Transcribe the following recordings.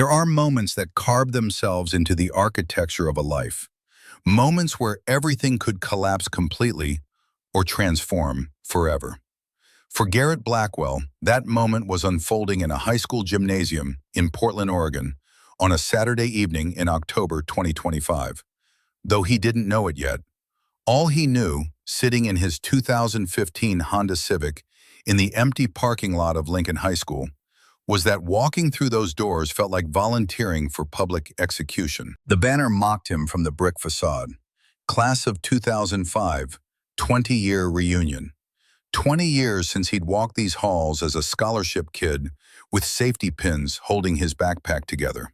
There are moments that carve themselves into the architecture of a life. Moments where everything could collapse completely or transform forever. For Garrett Blackwell, that moment was unfolding in a high school gymnasium in Portland, Oregon, on a Saturday evening in October 2025. Though he didn't know it yet, all he knew, sitting in his 2015 Honda Civic in the empty parking lot of Lincoln High School, was that walking through those doors felt like volunteering for public execution. The banner mocked him from the brick facade. Class of 2005, 20-year reunion. 20 years since he'd walked these halls as a scholarship kid with safety pins holding his backpack together.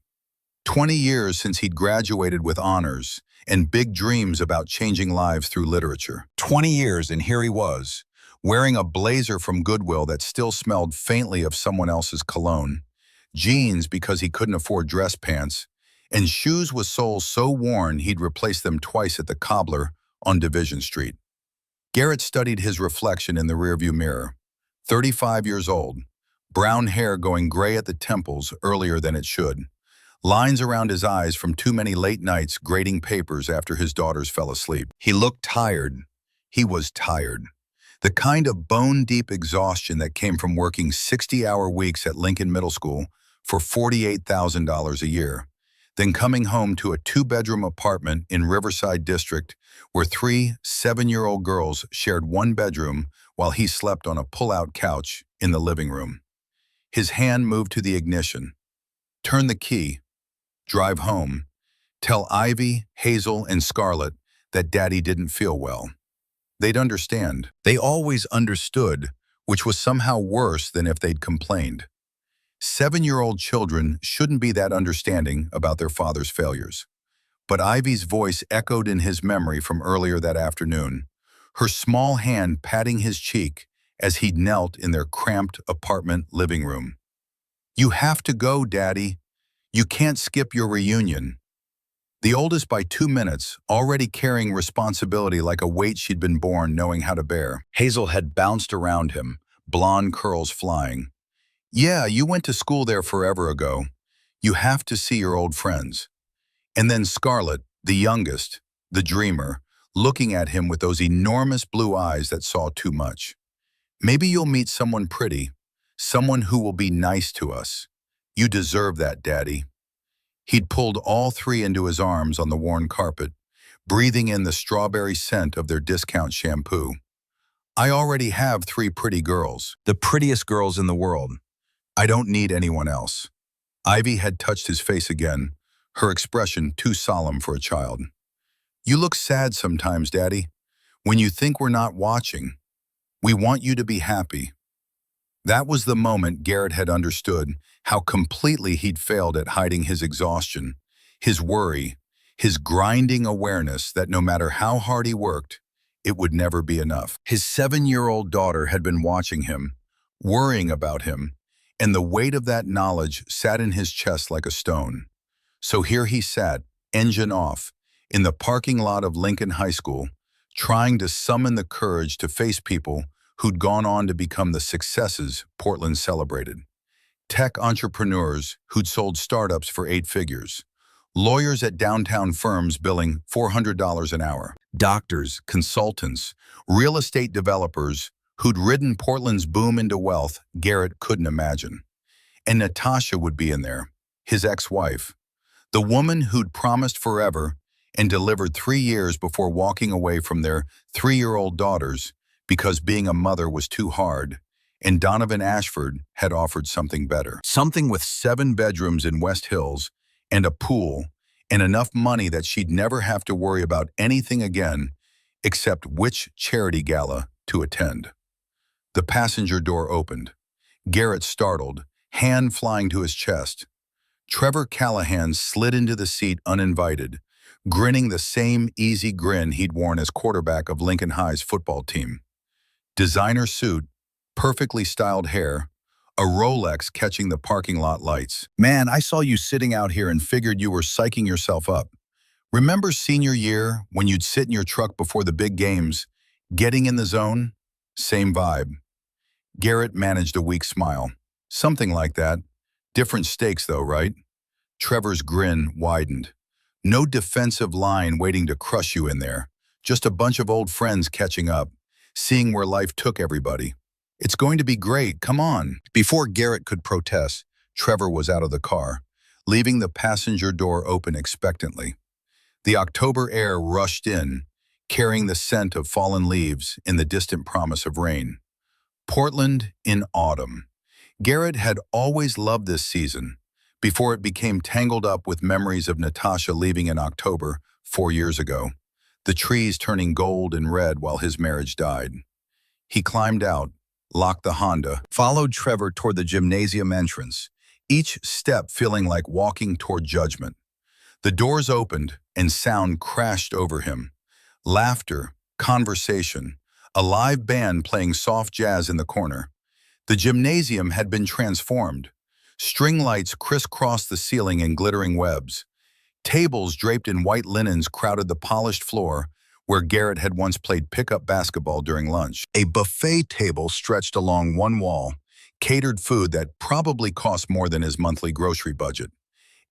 20 years since he'd graduated with honors and big dreams about changing lives through literature. 20 years and here he was, wearing a blazer from Goodwill that still smelled faintly of someone else's cologne, jeans because he couldn't afford dress pants, and shoes with soles so worn he'd replaced them twice at the cobbler on Division Street. Garrett studied his reflection in the rearview mirror. 35 years old, brown hair going gray at the temples earlier than it should, lines around his eyes from too many late nights grading papers after his daughters fell asleep. He looked tired. He was tired. The kind of bone-deep exhaustion that came from working 60-hour weeks at Lincoln Middle School for $48,000 a year, then coming home to a 2-bedroom apartment in Riverside District where 3 7-year-old girls shared one bedroom while he slept on a pull-out couch in the living room. His hand moved to the ignition. Turn the key. Drive home. Tell Ivy, Hazel, and Scarlett that Daddy didn't feel well. They'd understand. They always understood, which was somehow worse than if they'd complained. 7-year-old children shouldn't be that understanding about their father's failures. But Ivy's voice echoed in his memory from earlier that afternoon, her small hand patting his cheek as he'd knelt in their cramped apartment living room. "You have to go, Daddy. You can't skip your reunion." The oldest by 2 minutes, already carrying responsibility like a weight she'd been born knowing how to bear. Hazel had bounced around him, blonde curls flying. "Yeah, you went to school there forever ago. You have to see your old friends." And then Scarlett, the youngest, the dreamer, looking at him with those enormous blue eyes that saw too much. "Maybe you'll meet someone pretty, someone who will be nice to us. You deserve that, Daddy." He'd pulled all 3 into his arms on the worn carpet, breathing in the strawberry scent of their discount shampoo. "I already have 3 pretty girls, the prettiest girls in the world. I don't need anyone else." Ivy had touched his face again, her expression too solemn for a child. "You look sad sometimes, Daddy, when you think we're not watching. We want you to be happy." That was the moment Garrett had understood how completely he'd failed at hiding his exhaustion, his worry, his grinding awareness that no matter how hard he worked, it would never be enough. His 7-year-old daughter had been watching him, worrying about him, and the weight of that knowledge sat in his chest like a stone. So here he sat, engine off, in the parking lot of Lincoln High School, trying to summon the courage to face people who'd gone on to become the successes Portland celebrated. Tech entrepreneurs who'd sold startups for 8 figures. Lawyers at downtown firms billing $400 an hour. Doctors, consultants, real estate developers who'd ridden Portland's boom into wealth Garrett couldn't imagine. And Natasha would be in there, his ex-wife. The woman who'd promised forever and delivered 3 years before walking away from their 3-year-old daughters because being a mother was too hard, and Donovan Ashford had offered something better. Something with 7 bedrooms in West Hills and a pool and enough money that she'd never have to worry about anything again except which charity gala to attend. The passenger door opened. Garrett startled, hand flying to his chest. Trevor Callahan slid into the seat uninvited, grinning the same easy grin he'd worn as quarterback of Lincoln High's football team. Designer suit, perfectly styled hair, a Rolex catching the parking lot lights. "Man, I saw you sitting out here and figured you were psyching yourself up. Remember senior year when you'd sit in your truck before the big games, getting in the zone?" Same vibe. Garrett managed a weak smile. "Something like that. Different stakes though, right?" Trevor's grin widened. No defensive line waiting to crush you in there. Just a bunch of old friends catching up, seeing where life took everybody. It's going to be great, come on. Before Garrett could protest, Trevor was out of the car, leaving the passenger door open expectantly. The October air rushed in, carrying the scent of fallen leaves and the distant promise of rain. Portland in autumn. Garrett had always loved this season, before it became tangled up with memories of Natasha leaving in October 4 years ago, the trees turning gold and red while his marriage died. He climbed out, locked the Honda, followed Trevor toward the gymnasium entrance, each step feeling like walking toward judgment. The doors opened and sound crashed over him. Laughter, conversation, a live band playing soft jazz in the corner. The gymnasium had been transformed. String lights crisscrossed the ceiling in glittering webs. Tables draped in white linens crowded the polished floor where Garrett had once played pickup basketball during lunch. A buffet table stretched along one wall, catered food that probably cost more than his monthly grocery budget.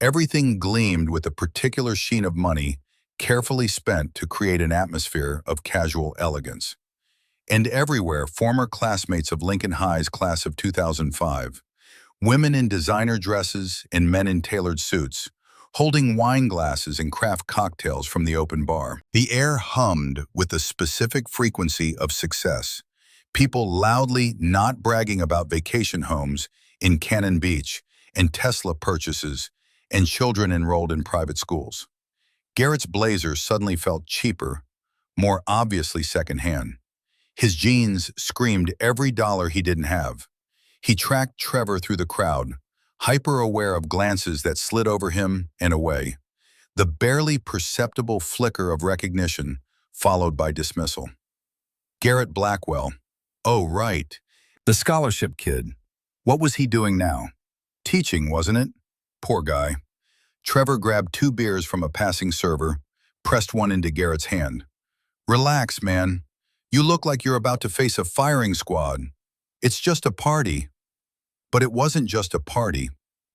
Everything gleamed with a particular sheen of money, carefully spent to create an atmosphere of casual elegance. And everywhere, former classmates of Lincoln High's class of 2005, women in designer dresses and men in tailored suits, holding wine glasses and craft cocktails from the open bar. The air hummed with the specific frequency of success. People loudly not bragging about vacation homes in Cannon Beach and Tesla purchases and children enrolled in private schools. Garrett's blazer suddenly felt cheaper, more obviously secondhand. His jeans screamed every dollar he didn't have. He tracked Trevor through the crowd, hyper-aware of glances that slid over him and away. The barely perceptible flicker of recognition, followed by dismissal. Garrett Blackwell. Oh, right. The scholarship kid. What was he doing now? Teaching, wasn't it? Poor guy. Trevor grabbed 2 beers from a passing server, pressed one into Garrett's hand. Relax, man. You look like you're about to face a firing squad. It's just a party. But it wasn't just a party.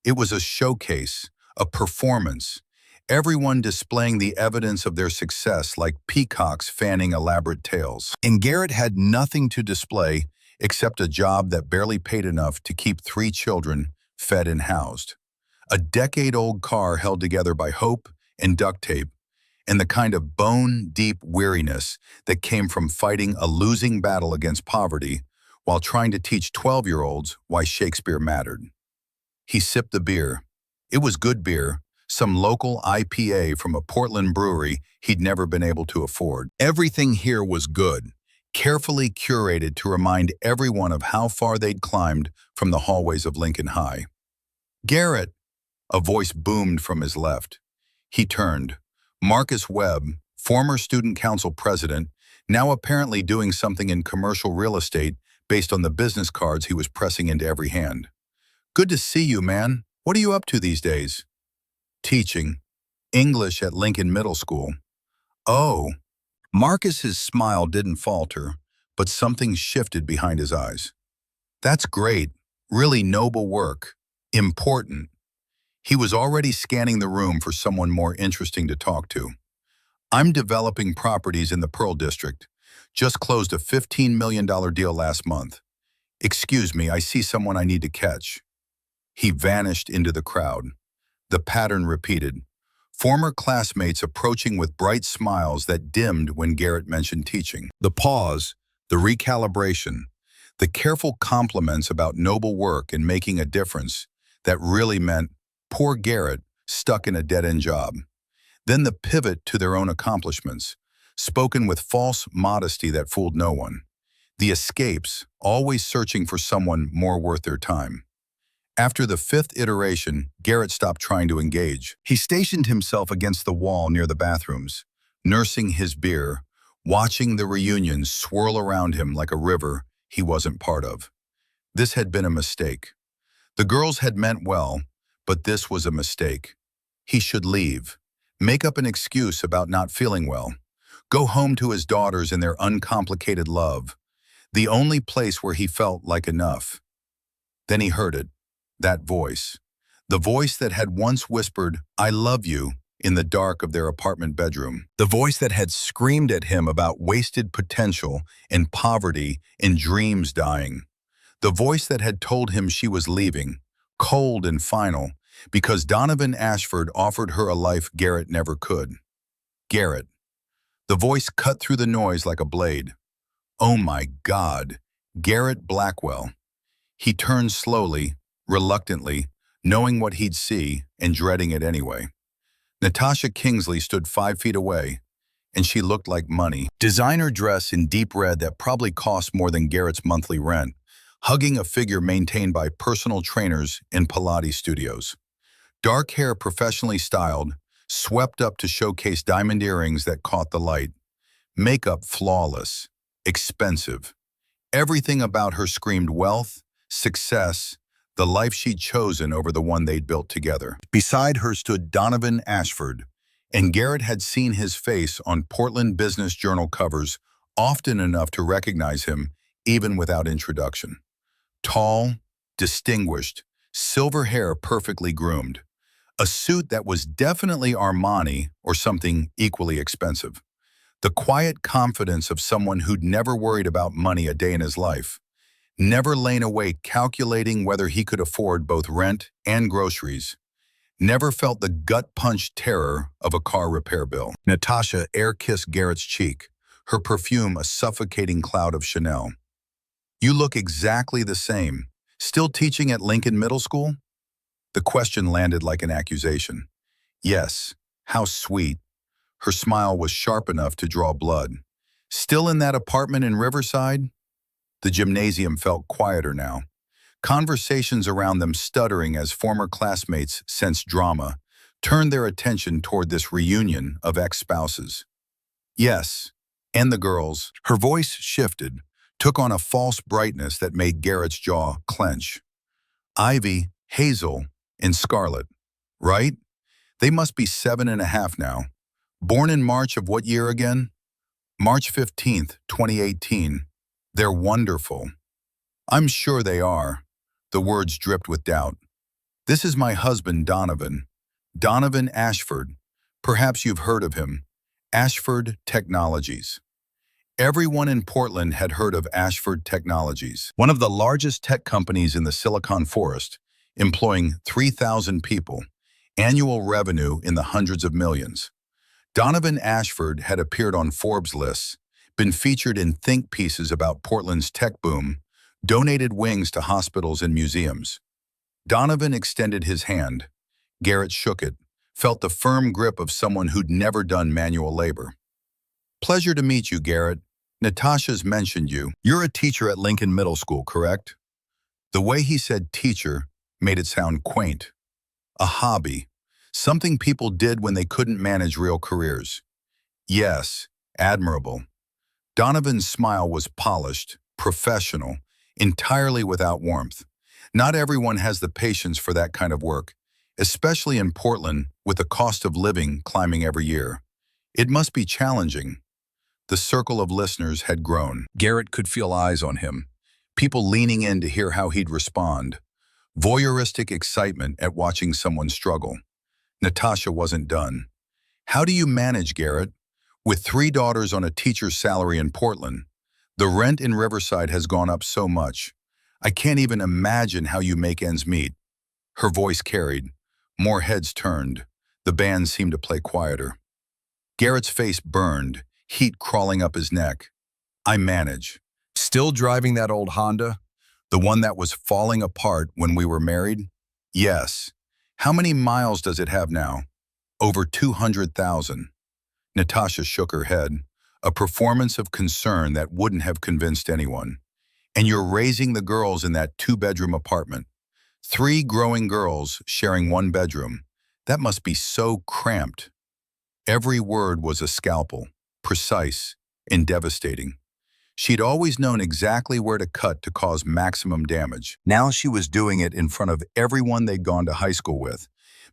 It was a showcase, a performance. Everyone displaying the evidence of their success like peacocks fanning elaborate tails. And Garrett had nothing to display except a job that barely paid enough to keep 3 children fed and housed. A decade-old car held together by hope and duct tape, and the kind of bone-deep weariness that came from fighting a losing battle against poverty while trying to teach 12-year-olds why Shakespeare mattered. He sipped the beer. It was good beer, some local IPA from a Portland brewery he'd never been able to afford. Everything here was good, carefully curated to remind everyone of how far they'd climbed from the hallways of Lincoln High. Garrett! A voice boomed from his left. He turned. Marcus Webb, former student council president, now apparently doing something in commercial real estate based on the business cards he was pressing into every hand. Good to see you, man. What are you up to these days? Teaching. English at Lincoln Middle School. Oh. Marcus's smile didn't falter, but something shifted behind his eyes. That's great. Really noble work. Important. He was already scanning the room for someone more interesting to talk to. I'm developing properties in the Pearl District. Just closed a $15 million deal last month. Excuse me, I see someone I need to catch. He vanished into the crowd. The pattern repeated. Former classmates approaching with bright smiles that dimmed when Garrett mentioned teaching. The pause, the recalibration, the careful compliments about noble work and making a difference that really meant poor Garrett stuck in a dead-end job. Then the pivot to their own accomplishments, spoken with false modesty that fooled no one. The escapes, always searching for someone more worth their time. After the 5th iteration, Garrett stopped trying to engage. He stationed himself against the wall near the bathrooms, nursing his beer, watching the reunions swirl around him like a river he wasn't part of. This had been a mistake. The girls had meant well, but this was a mistake. He should leave, make up an excuse about not feeling well, go home to his daughters and their uncomplicated love, the only place where he felt like enough. Then he heard it, that voice, The voice that had once whispered, "I love you," in the dark of their apartment bedroom. The voice that had screamed at him about wasted potential and poverty and dreams dying. The voice that had told him she was leaving, cold and final, because Donovan Ashford offered her a life Garrett never could. Garrett. The voice cut through the noise like a blade. Oh my God, Garrett Blackwell. He turned slowly, reluctantly, knowing what he'd see and dreading it anyway. Natasha Kingsley stood 5 feet away, and she looked like money. Designer dress in deep red that probably cost more than Garrett's monthly rent, hugging a figure maintained by personal trainers in Pilates studios. Dark hair professionally styled, swept up to showcase diamond earrings that caught the light. Makeup flawless, expensive. Everything about her screamed wealth, success, the life she'd chosen over the one they'd built together. Beside her stood Donovan Ashford, and Garrett had seen his face on Portland Business Journal covers often enough to recognize him, even without introduction. Tall, distinguished, silver hair perfectly groomed. A suit that was definitely Armani or something equally expensive. The quiet confidence of someone who'd never worried about money a day in his life. Never lain awake calculating whether he could afford both rent and groceries. Never felt the gut-punch terror of a car repair bill. Natasha air-kissed Garrett's cheek, her perfume a suffocating cloud of Chanel. "You look exactly the same. Still teaching at Lincoln Middle School?" The question landed like an accusation. Yes, how sweet. Her smile was sharp enough to draw blood. Still in that apartment in Riverside? The gymnasium felt quieter now. Conversations around them stuttering as former classmates sensed drama, turned their attention toward this reunion of ex-spouses. Yes, and the girls. Her voice shifted, took on a false brightness that made Garrett's jaw clench. Ivy, Hazel, and Scarlett, right? They must be 7.5 now. Born in March of what year again? March 15th, 2018. They're wonderful. I'm sure they are. The words dripped with doubt. This is my husband, Donovan. Donovan Ashford. Perhaps you've heard of him. Ashford Technologies. Everyone in Portland had heard of Ashford Technologies, one of the largest tech companies in the Silicon Forest, employing 3,000 people, annual revenue in the hundreds of millions. Donovan Ashford had appeared on Forbes lists, been featured in think pieces about Portland's tech boom, donated wings to hospitals and museums. Donovan extended his hand. Garrett shook it, felt the firm grip of someone who'd never done manual labor. "Pleasure to meet you, Garrett. Natasha's mentioned you. You're a teacher at Lincoln Middle School, correct?" The way he said teacher made it sound quaint. A hobby, something people did when they couldn't manage real careers. Yes, admirable. Donovan's smile was polished, professional, entirely without warmth. Not everyone has the patience for that kind of work, especially in Portland with the cost of living climbing every year. It must be challenging. The circle of listeners had grown. Garrett could feel eyes on him, people leaning in to hear how he'd respond. Voyeuristic excitement at watching someone struggle. Natasha wasn't done. "How do you manage, Garrett? With 3 daughters on a teacher's salary in Portland, the rent in Riverside has gone up so much. I can't even imagine how you make ends meet." Her voice carried. More heads turned. The band seemed to play quieter. Garrett's face burned, heat crawling up his neck. "I manage. Still driving that old Honda? The one that was falling apart when we were married?" "Yes. How many miles does it have now?" "Over 200,000. Natasha shook her head, a performance of concern that wouldn't have convinced anyone. "And you're raising the girls in that 2-bedroom apartment. 3 growing girls sharing 1 bedroom. That must be so cramped." Every word was a scalpel, precise and devastating. She'd always known exactly where to cut to cause maximum damage. Now she was doing it in front of everyone they'd gone to high school with,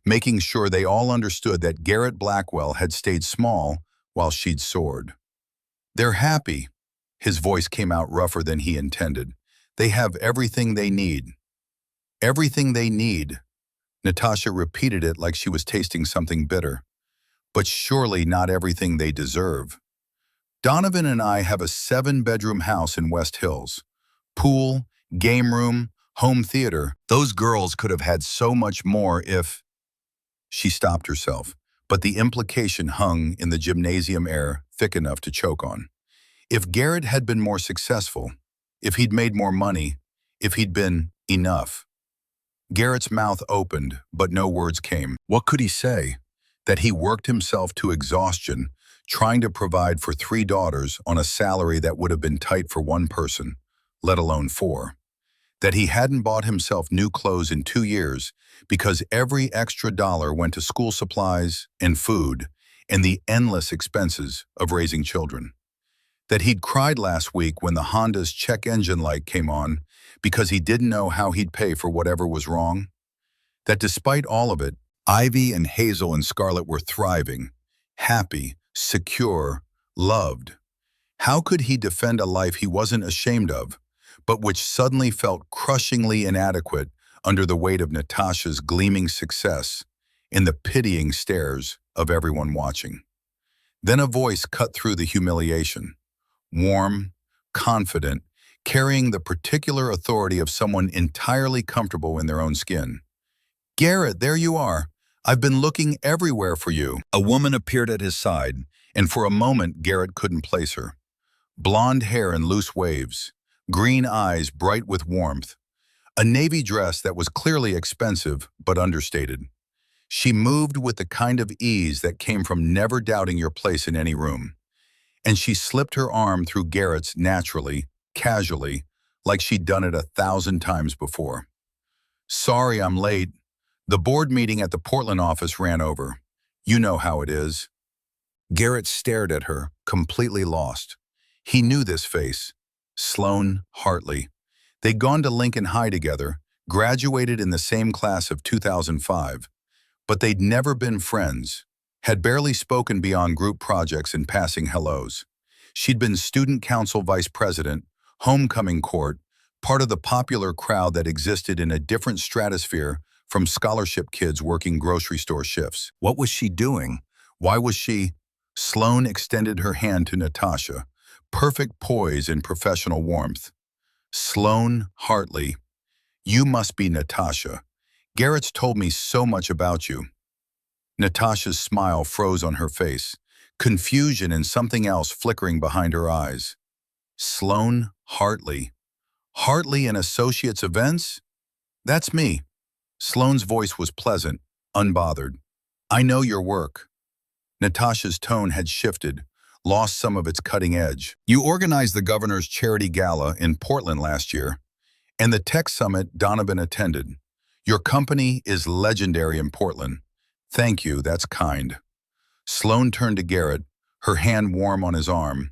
making sure they all understood that Garrett Blackwell had stayed small while she'd soared. "They're happy." His voice came out rougher than he intended. "They have everything they need." "Everything they need." Natasha repeated it like she was tasting something bitter. But surely not everything they deserve. Donovan and I have a 7-bedroom house in West Hills. Pool, game room, home theater. Those girls could have had so much more if... She stopped herself, but the implication hung in the gymnasium air thick enough to choke on. If Garrett had been more successful, if he'd made more money, if he'd been enough. Garrett's mouth opened, but no words came. What could he say? That he worked himself to exhaustion, trying to provide for 3 daughters on a salary that would have been tight for one person, let alone 4. That he hadn't bought himself new clothes in 2 years because every extra dollar went to school supplies and food and the endless expenses of raising children. That he'd cried last week when the Honda's check engine light came on because he didn't know how he'd pay for whatever was wrong. That despite all of it, Ivy and Hazel and Scarlett were thriving, happy, secure, loved. How could he defend a life he wasn't ashamed of, but which suddenly felt crushingly inadequate under the weight of Natasha's gleaming success in the pitying stares of everyone watching? Then a voice cut through the humiliation, warm, confident, carrying the particular authority of someone entirely comfortable in their own skin. "Garrett, there you are. I've been looking everywhere for you." A woman appeared at his side, and for a moment Garrett couldn't place her. Blonde hair in loose waves, green eyes bright with warmth, a navy dress that was clearly expensive but understated. She moved with the kind of ease that came from never doubting your place in any room. And she slipped her arm through Garrett's naturally, casually, like she'd done it 1,000 times before. "Sorry I'm late. The board meeting at the Portland office ran over. You know how it is." Garrett stared at her, completely lost. He knew this face. Sloane Hartley. They'd gone to Lincoln High together, graduated in the same class of 2005, but they'd never been friends, had barely spoken beyond group projects and passing hellos. She'd been student council vice president, homecoming court, part of the popular crowd that existed in a different stratosphere from scholarship kids working grocery store shifts. What was she doing? Why was she? Sloane extended her hand to Natasha, perfect poise and professional warmth. "Sloane Hartley, you must be Natasha. Garrett's told me so much about you." Natasha's smile froze on her face, confusion and something else flickering behind her eyes. "Sloane Hartley. Hartley and Associates Events? That's me." Sloane's voice was pleasant, unbothered. "I know your work." Natasha's tone had shifted, lost some of its cutting edge. "You organized the governor's charity gala in Portland last year, and the tech summit Donovan attended. Your company is legendary in Portland. Thank you, that's kind." Sloane turned to Garrett, her hand warm on his arm,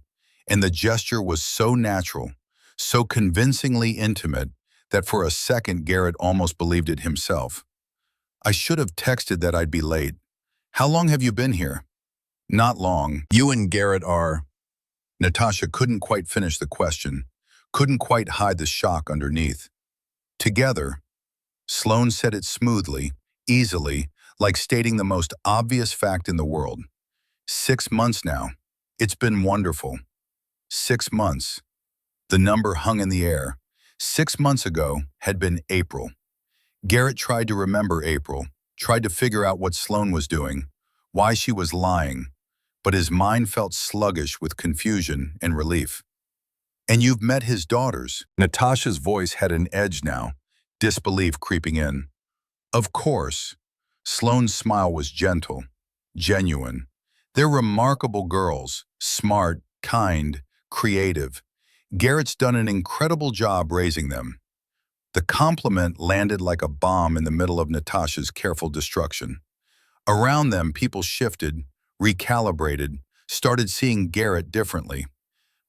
and the gesture was so natural, so convincingly intimate, that for a second Garrett almost believed it himself. "I should have texted that I'd be late. How long have you been here?" "Not long. You and Garrett are..." Natasha couldn't quite finish the question, couldn't quite hide the shock underneath. "Together." Sloane said it smoothly, easily, like stating the most obvious fact in the world. 6 months now. It's been wonderful. 6 months. The number hung in the air. 6 months ago had been April. Garrett tried to remember April, tried to figure out what Sloane was doing, why she was lying, but his mind felt sluggish with confusion and relief. "And you've met his daughters." Natasha's voice had an edge now, disbelief creeping in. "Of course." Sloane's smile was gentle, genuine. "They're remarkable girls, smart, kind, creative. Garrett's done an incredible job raising them." The compliment landed like a bomb in the middle of Natasha's careful destruction. Around them, people shifted, recalibrated, started seeing Garrett differently.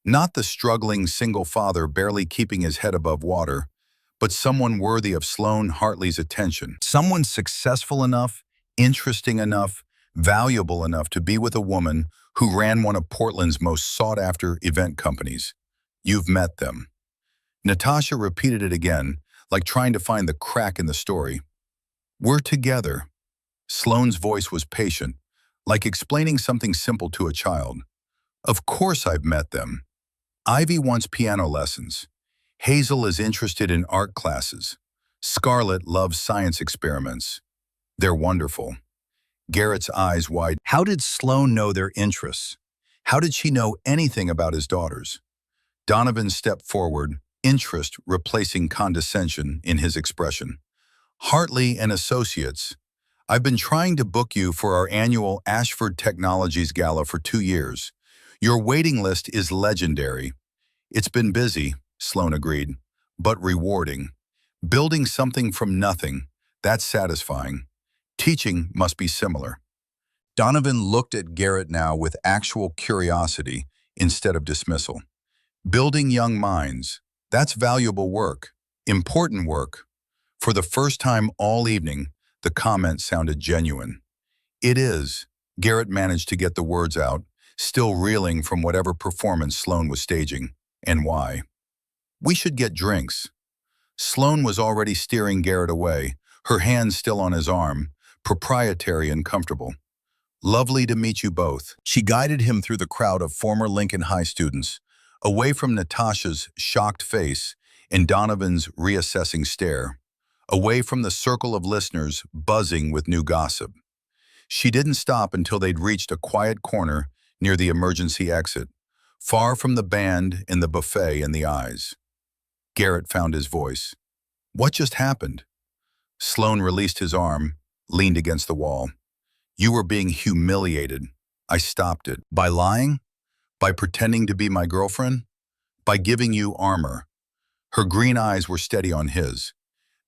Not the struggling single father barely keeping his head above water, but someone worthy of Sloane Hartley's attention. Someone successful enough, interesting enough, valuable enough to be with a woman who ran one of Portland's most sought-after event companies. "You've met them." Natasha repeated it again, like trying to find the crack in the story. We're together. Sloane's voice was patient, like explaining something simple to a child. Of course I've met them. Ivy wants piano lessons. Hazel is interested in art classes. Scarlett loves science experiments. They're wonderful. Garrett's eyes wide. How did Sloane know their interests? How did she know anything about his daughters? Donovan stepped forward, interest replacing condescension in his expression. Hartley and Associates. I've been trying to book you for our annual Ashford Technologies Gala for 2 years. Your waiting list is legendary. It's been busy, Sloane agreed, but rewarding. Building something from nothing, that's satisfying. Teaching must be similar. Donovan looked at Garrett now with actual curiosity instead of dismissal. Building young minds, that's valuable work, important work. For the first time all evening, the comment sounded genuine. It is, Garrett managed to get the words out, still reeling from whatever performance Sloane was staging, and why. We should get drinks. Sloane was already steering Garrett away, her hand still on his arm, proprietary and comfortable. Lovely to meet you both. She guided him through the crowd of former Lincoln High students, away from Natasha's shocked face and Donovan's reassessing stare, away from the circle of listeners buzzing with new gossip. She didn't stop until they'd reached a quiet corner near the emergency exit, far from the band and the buffet and the eyes. Garrett found his voice. What just happened? Sloane released his arm, leaned against the wall. You were being humiliated. I stopped it. By lying? By pretending to be my girlfriend? By giving you armor. Her green eyes were steady on his.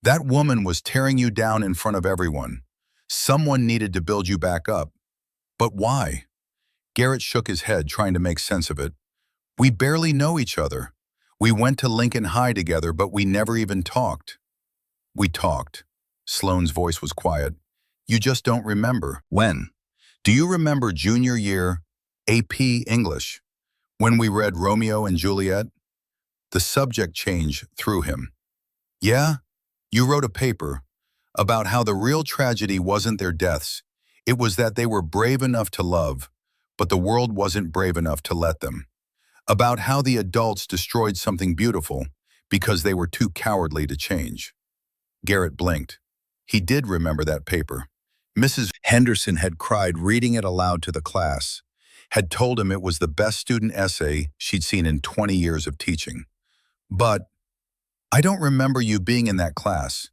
That woman was tearing you down in front of everyone. Someone needed to build you back up. But why? Garrett shook his head, trying to make sense of it. We barely know each other. We went to Lincoln High together, but we never even talked. We talked. Sloane's voice was quiet. You just don't remember. When? Do you remember junior year, AP English, when we read Romeo and Juliet? The subject change threw him. Yeah? You wrote a paper about how the real tragedy wasn't their deaths. It was that they were brave enough to love, but the world wasn't brave enough to let them. About how the adults destroyed something beautiful because they were too cowardly to change. Garrett blinked. He did remember that paper. Mrs. Henderson had cried reading it aloud to the class, had told him it was the best student essay she'd seen in 20 years of teaching. But I don't remember you being in that class.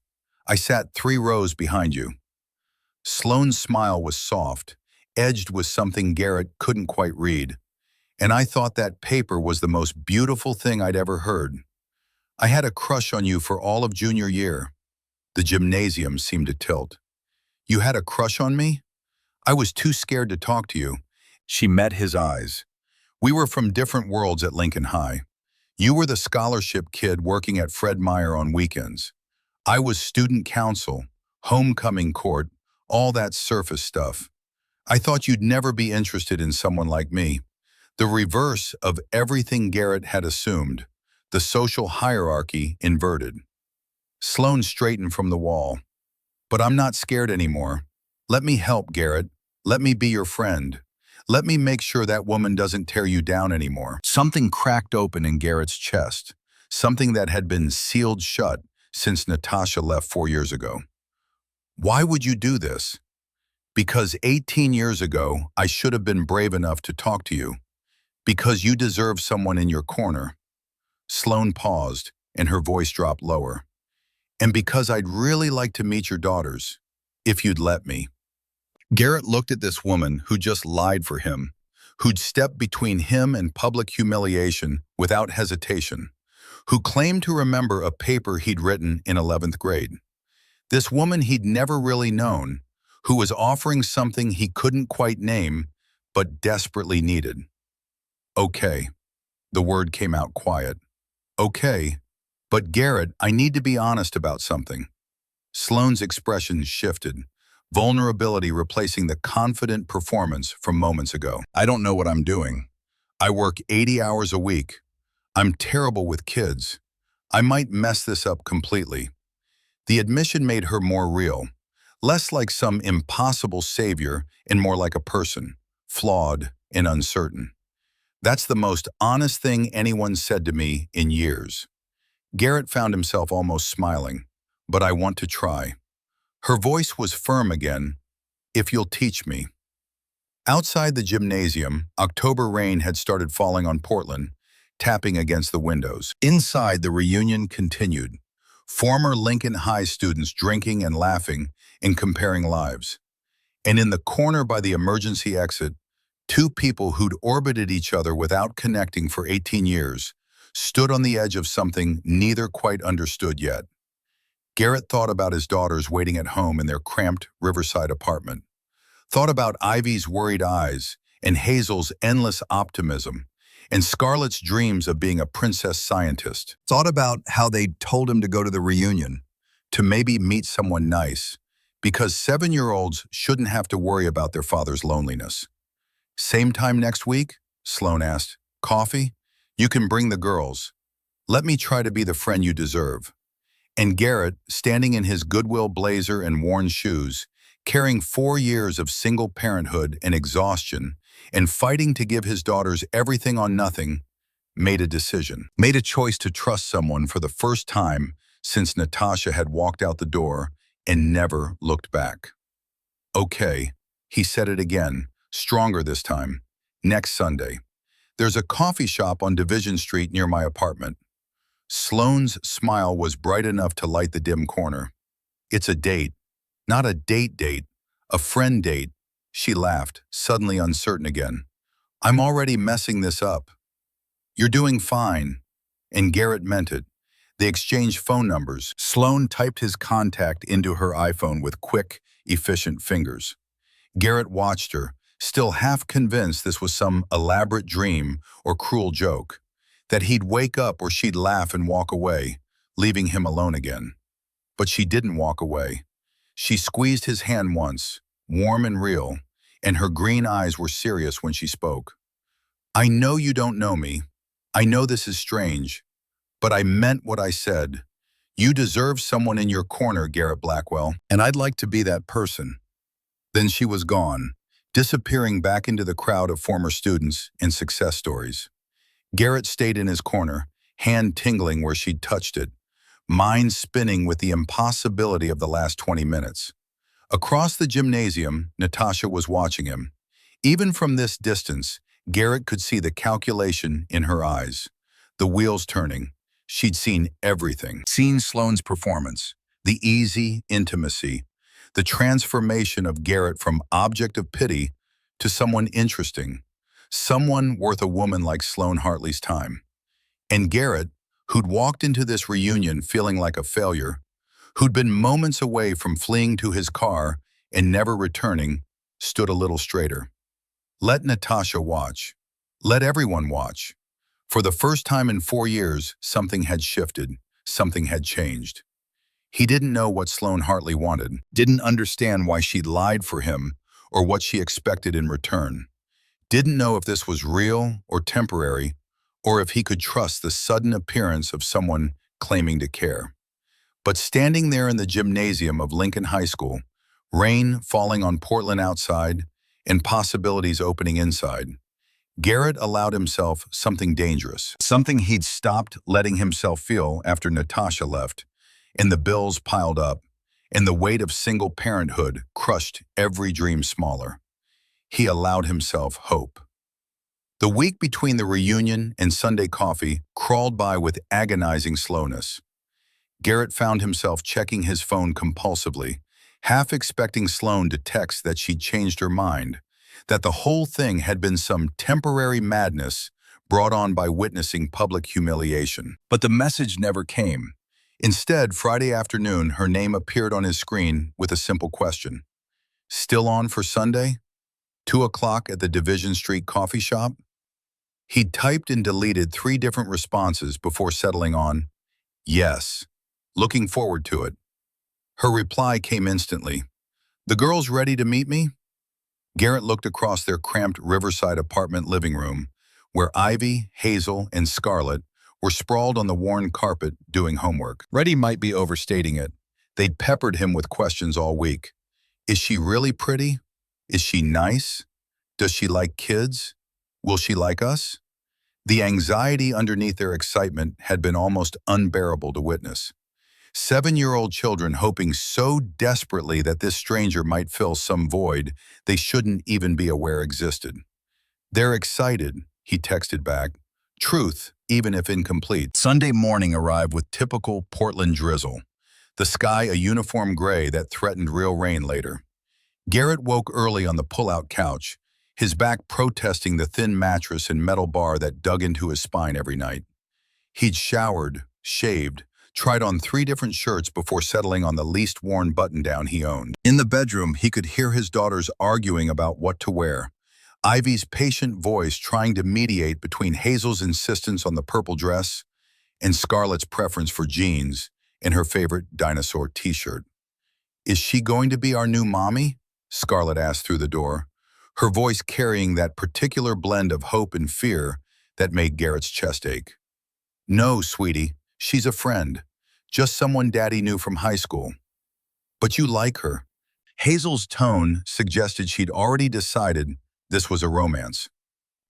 I sat 3 rows behind you. Sloane's smile was soft, edged with something Garrett couldn't quite read. And I thought that paper was the most beautiful thing I'd ever heard. I had a crush on you for all of junior year. The gymnasium seemed to tilt. You had a crush on me? I was too scared to talk to you. She met his eyes. We were from different worlds at Lincoln High. You were the scholarship kid working at Fred Meyer on weekends. I was student council, homecoming court, all that surface stuff. I thought you'd never be interested in someone like me. The reverse of everything Garrett had assumed, the social hierarchy inverted. Sloane straightened from the wall. But I'm not scared anymore. Let me help, Garrett. Let me be your friend. Let me make sure that woman doesn't tear you down anymore. Something cracked open in Garrett's chest, something that had been sealed shut since Natasha left 4 years ago. Why would you do this? Because 18 years ago, I should have been brave enough to talk to you. Because you deserve someone in your corner. Sloane paused, and her voice dropped lower. And because I'd really like to meet your daughters, if you'd let me. Garrett looked at this woman who just lied for him, who'd stepped between him and public humiliation without hesitation, who claimed to remember a paper he'd written in 11th grade. This woman he'd never really known, who was offering something he couldn't quite name, but desperately needed. Okay. The word came out quiet. Okay. But Garrett, I need to be honest about something. Sloane's expression shifted, vulnerability replacing the confident performance from moments ago. I don't know what I'm doing. I work 80 hours a week. I'm terrible with kids. I might mess this up completely. The admission made her more real, less like some impossible savior and more like a person, flawed and uncertain. That's the most honest thing anyone said to me in years. Garrett found himself almost smiling. But I want to try. Her voice was firm again. If you'll teach me. Outside the gymnasium, October rain had started falling on Portland, tapping against the windows. Inside, the reunion continued. Former Lincoln High students drinking and laughing and comparing lives. And in the corner by the emergency exit, two people who'd orbited each other without connecting for 18 years stood on the edge of something neither quite understood yet. Garrett thought about his daughters waiting at home in their cramped Riverside apartment. Thought about Ivy's worried eyes and Hazel's endless optimism and Scarlett's dreams of being a princess scientist. Thought about how they'd told him to go to the reunion, to maybe meet someone nice, because 7-year-olds shouldn't have to worry about their father's loneliness. Same time next week? Sloan asked. Coffee? You can bring the girls. Let me try to be the friend you deserve. And Garrett, standing in his Goodwill blazer and worn shoes, carrying 4 years of single parenthood and exhaustion, and fighting to give his daughters everything on nothing, made a decision. Made a choice to trust someone for the first time since Natasha had walked out the door and never looked back. Okay, he said it again, stronger this time. Next Sunday. There's a coffee shop on Division Street near my apartment. Sloane's smile was bright enough to light the dim corner. It's a date. Not a date, a friend date. She laughed, suddenly uncertain again. I'm already messing this up. You're doing fine. And Garrett meant it. They exchanged phone numbers. Sloane typed his contact into her iPhone with quick, efficient fingers. Garrett watched her, still half convinced this was some elaborate dream or cruel joke, that he'd wake up or she'd laugh and walk away, leaving him alone again. But she didn't walk away. She squeezed his hand once, warm and real, and her green eyes were serious when she spoke. I know you don't know me. I know this is strange, but I meant what I said. You deserve someone in your corner, Garrett Blackwell, and I'd like to be that person. Then she was gone, disappearing back into the crowd of former students and success stories. Garrett stayed in his corner, hand tingling where she'd touched it, mind spinning with the impossibility of the last 20 minutes. Across the gymnasium, Natasha was watching him. Even from this distance, Garrett could see the calculation in her eyes, the wheels turning. She'd seen everything. Seen Sloane's performance, the easy intimacy, the transformation of Garrett from object of pity to someone interesting, someone worth a woman like Sloane Hartley's time. And Garrett, who'd walked into this reunion feeling like a failure, who'd been moments away from fleeing to his car and never returning, stood a little straighter. Let Natasha watch. Let everyone watch. For the first time in 4 years, something had shifted, something had changed. He didn't know what Sloane Hartley wanted, didn't understand why she'd lied for him or what she expected in return. Didn't know if this was real or temporary, or if he could trust the sudden appearance of someone claiming to care. But standing there in the gymnasium of Lincoln High School, rain falling on Portland outside and possibilities opening inside, Garrett allowed himself something dangerous, something he'd stopped letting himself feel after Natasha left, and the bills piled up, and the weight of single parenthood crushed every dream smaller. He allowed himself hope. The week between the reunion and Sunday coffee crawled by with agonizing slowness. Garrett found himself checking his phone compulsively, half expecting Sloane to text that she'd changed her mind, that the whole thing had been some temporary madness brought on by witnessing public humiliation. But the message never came. Instead, Friday afternoon, her name appeared on his screen with a simple question. Still on for Sunday? 2 o'clock at the Division Street coffee shop? He'd typed and deleted 3 different responses before settling on, yes, looking forward to it. Her reply came instantly. The girls ready to meet me? Garrett looked across their cramped Riverside apartment living room, where Ivy, Hazel, and Scarlett were sprawled on the worn carpet doing homework. Ready might be overstating it. They'd peppered him with questions all week. Is she really pretty? Is she nice? Does she like kids? Will she like us? The anxiety underneath their excitement had been almost unbearable to witness. 7-year-old children hoping so desperately that this stranger might fill some void they shouldn't even be aware existed. They're excited, he texted back. Truth, even if incomplete. Sunday morning arrived with typical Portland drizzle. The sky a uniform gray that threatened real rain later. Garrett woke early on the pull-out couch, his back protesting the thin mattress and metal bar that dug into his spine every night. He'd showered, shaved, tried on 3 different shirts before settling on the least worn button-down he owned. In the bedroom, he could hear his daughters arguing about what to wear. Ivy's patient voice trying to mediate between Hazel's insistence on the purple dress and Scarlett's preference for jeans and her favorite dinosaur t-shirt. Is she going to be our new mommy? Scarlett asked through the door, her voice carrying that particular blend of hope and fear that made Garrett's chest ache. No, sweetie, she's a friend, just someone Daddy knew from high school. But you like her. Hazel's tone suggested she'd already decided this was a romance.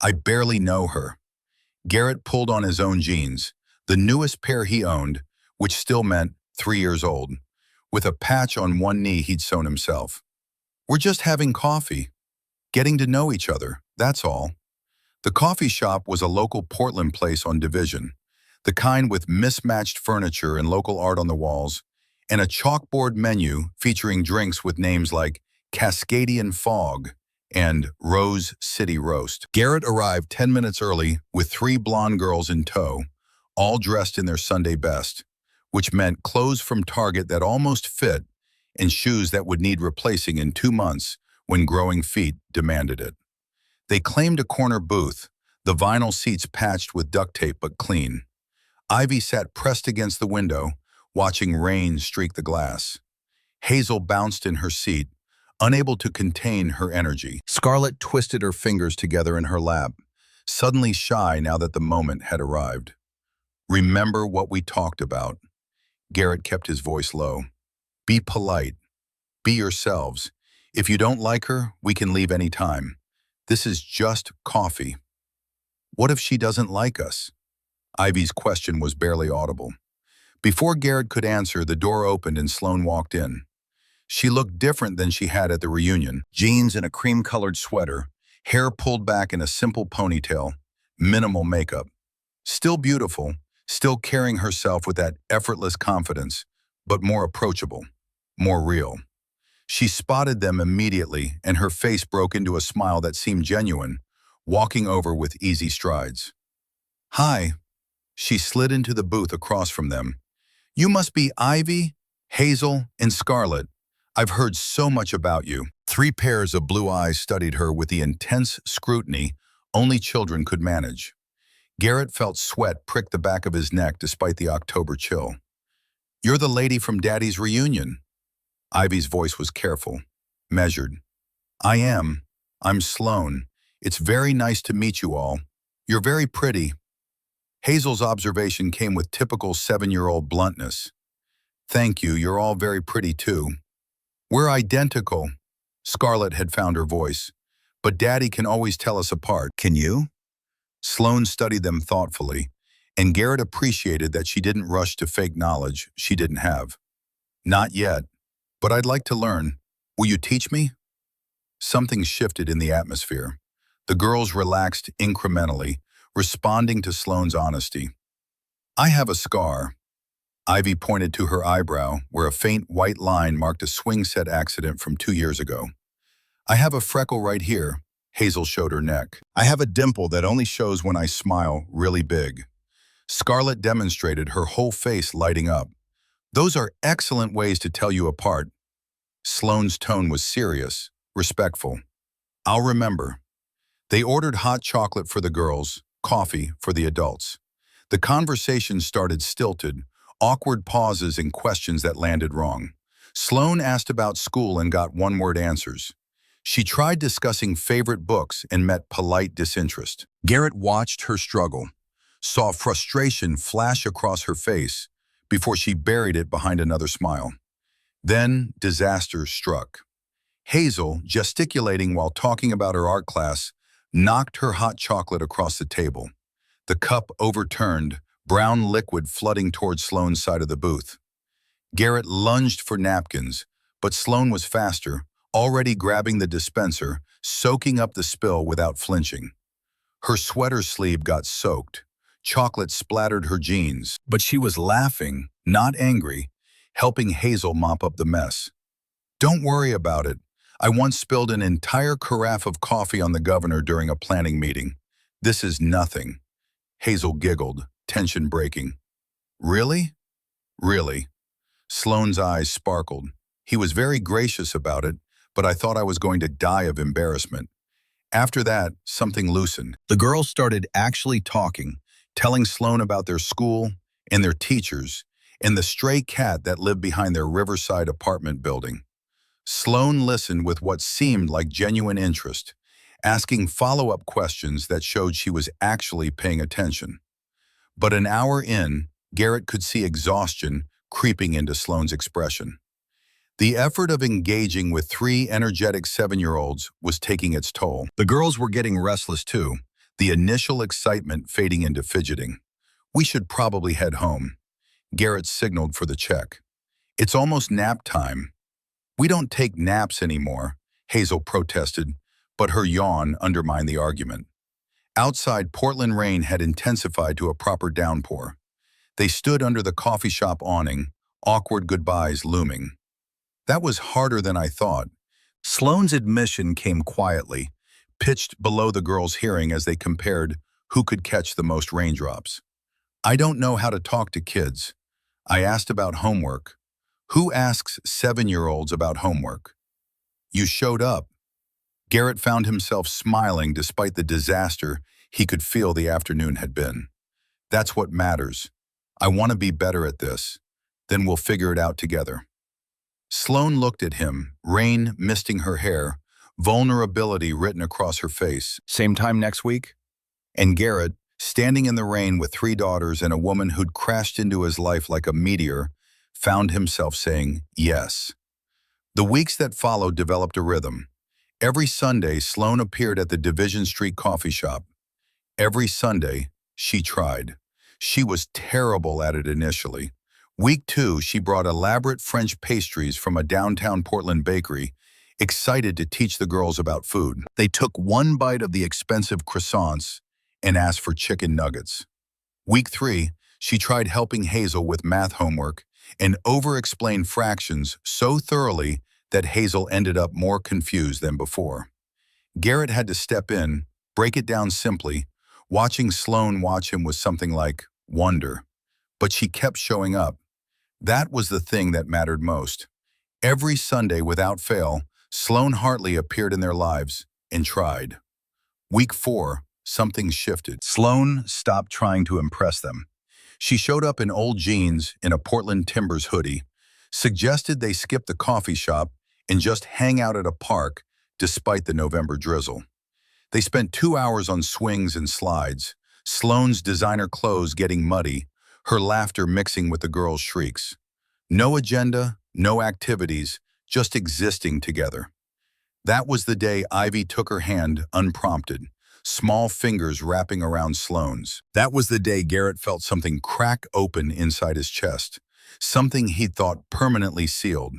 I barely know her. Garrett pulled on his own jeans, the newest pair he owned, which still meant 3 years old, with a patch on one knee he'd sewn himself. We're just having coffee, getting to know each other, that's all. The coffee shop was a local Portland place on Division, the kind with mismatched furniture and local art on the walls, and a chalkboard menu featuring drinks with names like Cascadian Fog and Rose City Roast. Garrett arrived 10 minutes early with 3 blonde girls in tow, all dressed in their Sunday best, which meant clothes from Target that almost fit and shoes that would need replacing in 2 months when growing feet demanded it. They claimed a corner booth, the vinyl seats patched with duct tape but clean. Ivy sat pressed against the window, watching rain streak the glass. Hazel bounced in her seat, unable to contain her energy. Scarlett twisted her fingers together in her lap, suddenly shy now that the moment had arrived. Remember what we talked about. Garrett kept his voice low. Be polite. Be yourselves. If you don't like her, we can leave any time. This is just coffee. What if she doesn't like us? Ivy's question was barely audible. Before Garrett could answer, the door opened and Sloane walked in. She looked different than she had at the reunion. Jeans and a cream-colored sweater, hair pulled back in a simple ponytail, minimal makeup. Still beautiful, still carrying herself with that effortless confidence, but more approachable, more real. She spotted them immediately, and her face broke into a smile that seemed genuine, walking over with easy strides. Hi. She slid into the booth across from them. You must be Ivy, Hazel, and Scarlett. I've heard so much about you. 3 pairs of blue eyes studied her with the intense scrutiny only children could manage. Garrett felt sweat prick the back of his neck despite the October chill. You're the lady from Daddy's reunion. Ivy's voice was careful, measured. I am. I'm Sloane. It's very nice to meet you all. You're very pretty. Hazel's observation came with typical 7-year-old bluntness. Thank you, you're all very pretty too. We're identical. Scarlett had found her voice. But Daddy can always tell us apart. Can you? Sloane studied them thoughtfully, and Garrett appreciated that she didn't rush to fake knowledge she didn't have. Not yet, but I'd like to learn. Will you teach me? Something shifted in the atmosphere. The girls relaxed incrementally, responding to Sloane's honesty. I have a scar. Ivy pointed to her eyebrow, where a faint white line marked a swing set accident from 2 years ago. I have a freckle right here. Hazel showed her neck. I have a dimple that only shows when I smile really big. Scarlett demonstrated, her whole face lighting up. Those are excellent ways to tell you apart. Sloane's tone was serious, respectful. I'll remember. They ordered hot chocolate for the girls, coffee for the adults. The conversation started stilted, awkward pauses and questions that landed wrong. Sloane asked about school and got one-word answers. She tried discussing favorite books and met polite disinterest. Garrett watched her struggle, saw frustration flash across her face before she buried it behind another smile. Then disaster struck. Hazel, gesticulating while talking about her art class, knocked her hot chocolate across the table. The cup overturned, brown liquid flooding towards Sloane's side of the booth. Garrett lunged for napkins, but Sloane was faster, already grabbing the dispenser, soaking up the spill without flinching. Her sweater sleeve got soaked. Chocolate splattered her jeans, but she was laughing, not angry, helping Hazel mop up the mess. "Don't worry about it. I once spilled an entire carafe of coffee on the governor during a planning meeting. This is nothing." Hazel giggled, tension breaking. "Really? Really?" Sloane's eyes sparkled. He was very gracious about it, but I thought I was going to die of embarrassment. After that, something loosened. The girls started actually talking, telling Sloane about their school and their teachers and the stray cat that lived behind their riverside apartment building. Sloane listened with what seemed like genuine interest, asking follow-up questions that showed she was actually paying attention. But an hour in, Garrett could see exhaustion creeping into Sloane's expression. The effort of engaging with three energetic 7-year-olds was taking its toll. The girls were getting restless too, the initial excitement fading into fidgeting. "We should probably head home." Garrett signaled for the check. "It's almost nap time." "We don't take naps anymore," Hazel protested, but her yawn undermined the argument. Outside, Portland rain had intensified to a proper downpour. They stood under the coffee shop awning, awkward goodbyes looming. "That was harder than I thought." Sloane's admission came quietly, pitched below the girls' hearing as they compared who could catch the most raindrops. "I don't know how to talk to kids. I asked about homework. Who asks 7-year-olds about homework?" "You showed up." Garrett found himself smiling despite the disaster he could feel the afternoon had been. "That's what matters. I want to be better at this. Then we'll figure it out together." Sloane looked at him, rain misting her hair, vulnerability written across her face. "Same time next week?" And Garrett, standing in the rain with 3 daughters and a woman who'd crashed into his life like a meteor, found himself saying yes. The weeks that followed developed a rhythm. Every Sunday, Sloane appeared at the Division Street coffee shop. Every Sunday, she tried. She was terrible at it initially. Week 2, she brought elaborate French pastries from a downtown Portland bakery, excited to teach the girls about food. They took one bite of the expensive croissants and asked for chicken nuggets. Week 3, she tried helping Hazel with math homework and over-explained fractions so thoroughly that Hazel ended up more confused than before. Garrett had to step in, break it down simply. Watching Sloane watch him was something like wonder. But she kept showing up. That was the thing that mattered most. Every Sunday, without fail, Sloane Hartley appeared in their lives and tried. Week 4, something shifted. Sloane stopped trying to impress them. She showed up in old jeans in a Portland Timbers hoodie, suggested they skip the coffee shop and just hang out at a park despite the November drizzle. They spent 2 hours on swings and slides, Sloane's designer clothes getting muddy, her laughter mixing with the girls' shrieks. No agenda, no activities, just existing together. That was the day Ivy took her hand unprompted, small fingers wrapping around Sloane's. That was the day Garrett felt something crack open inside his chest, something he'd thought permanently sealed.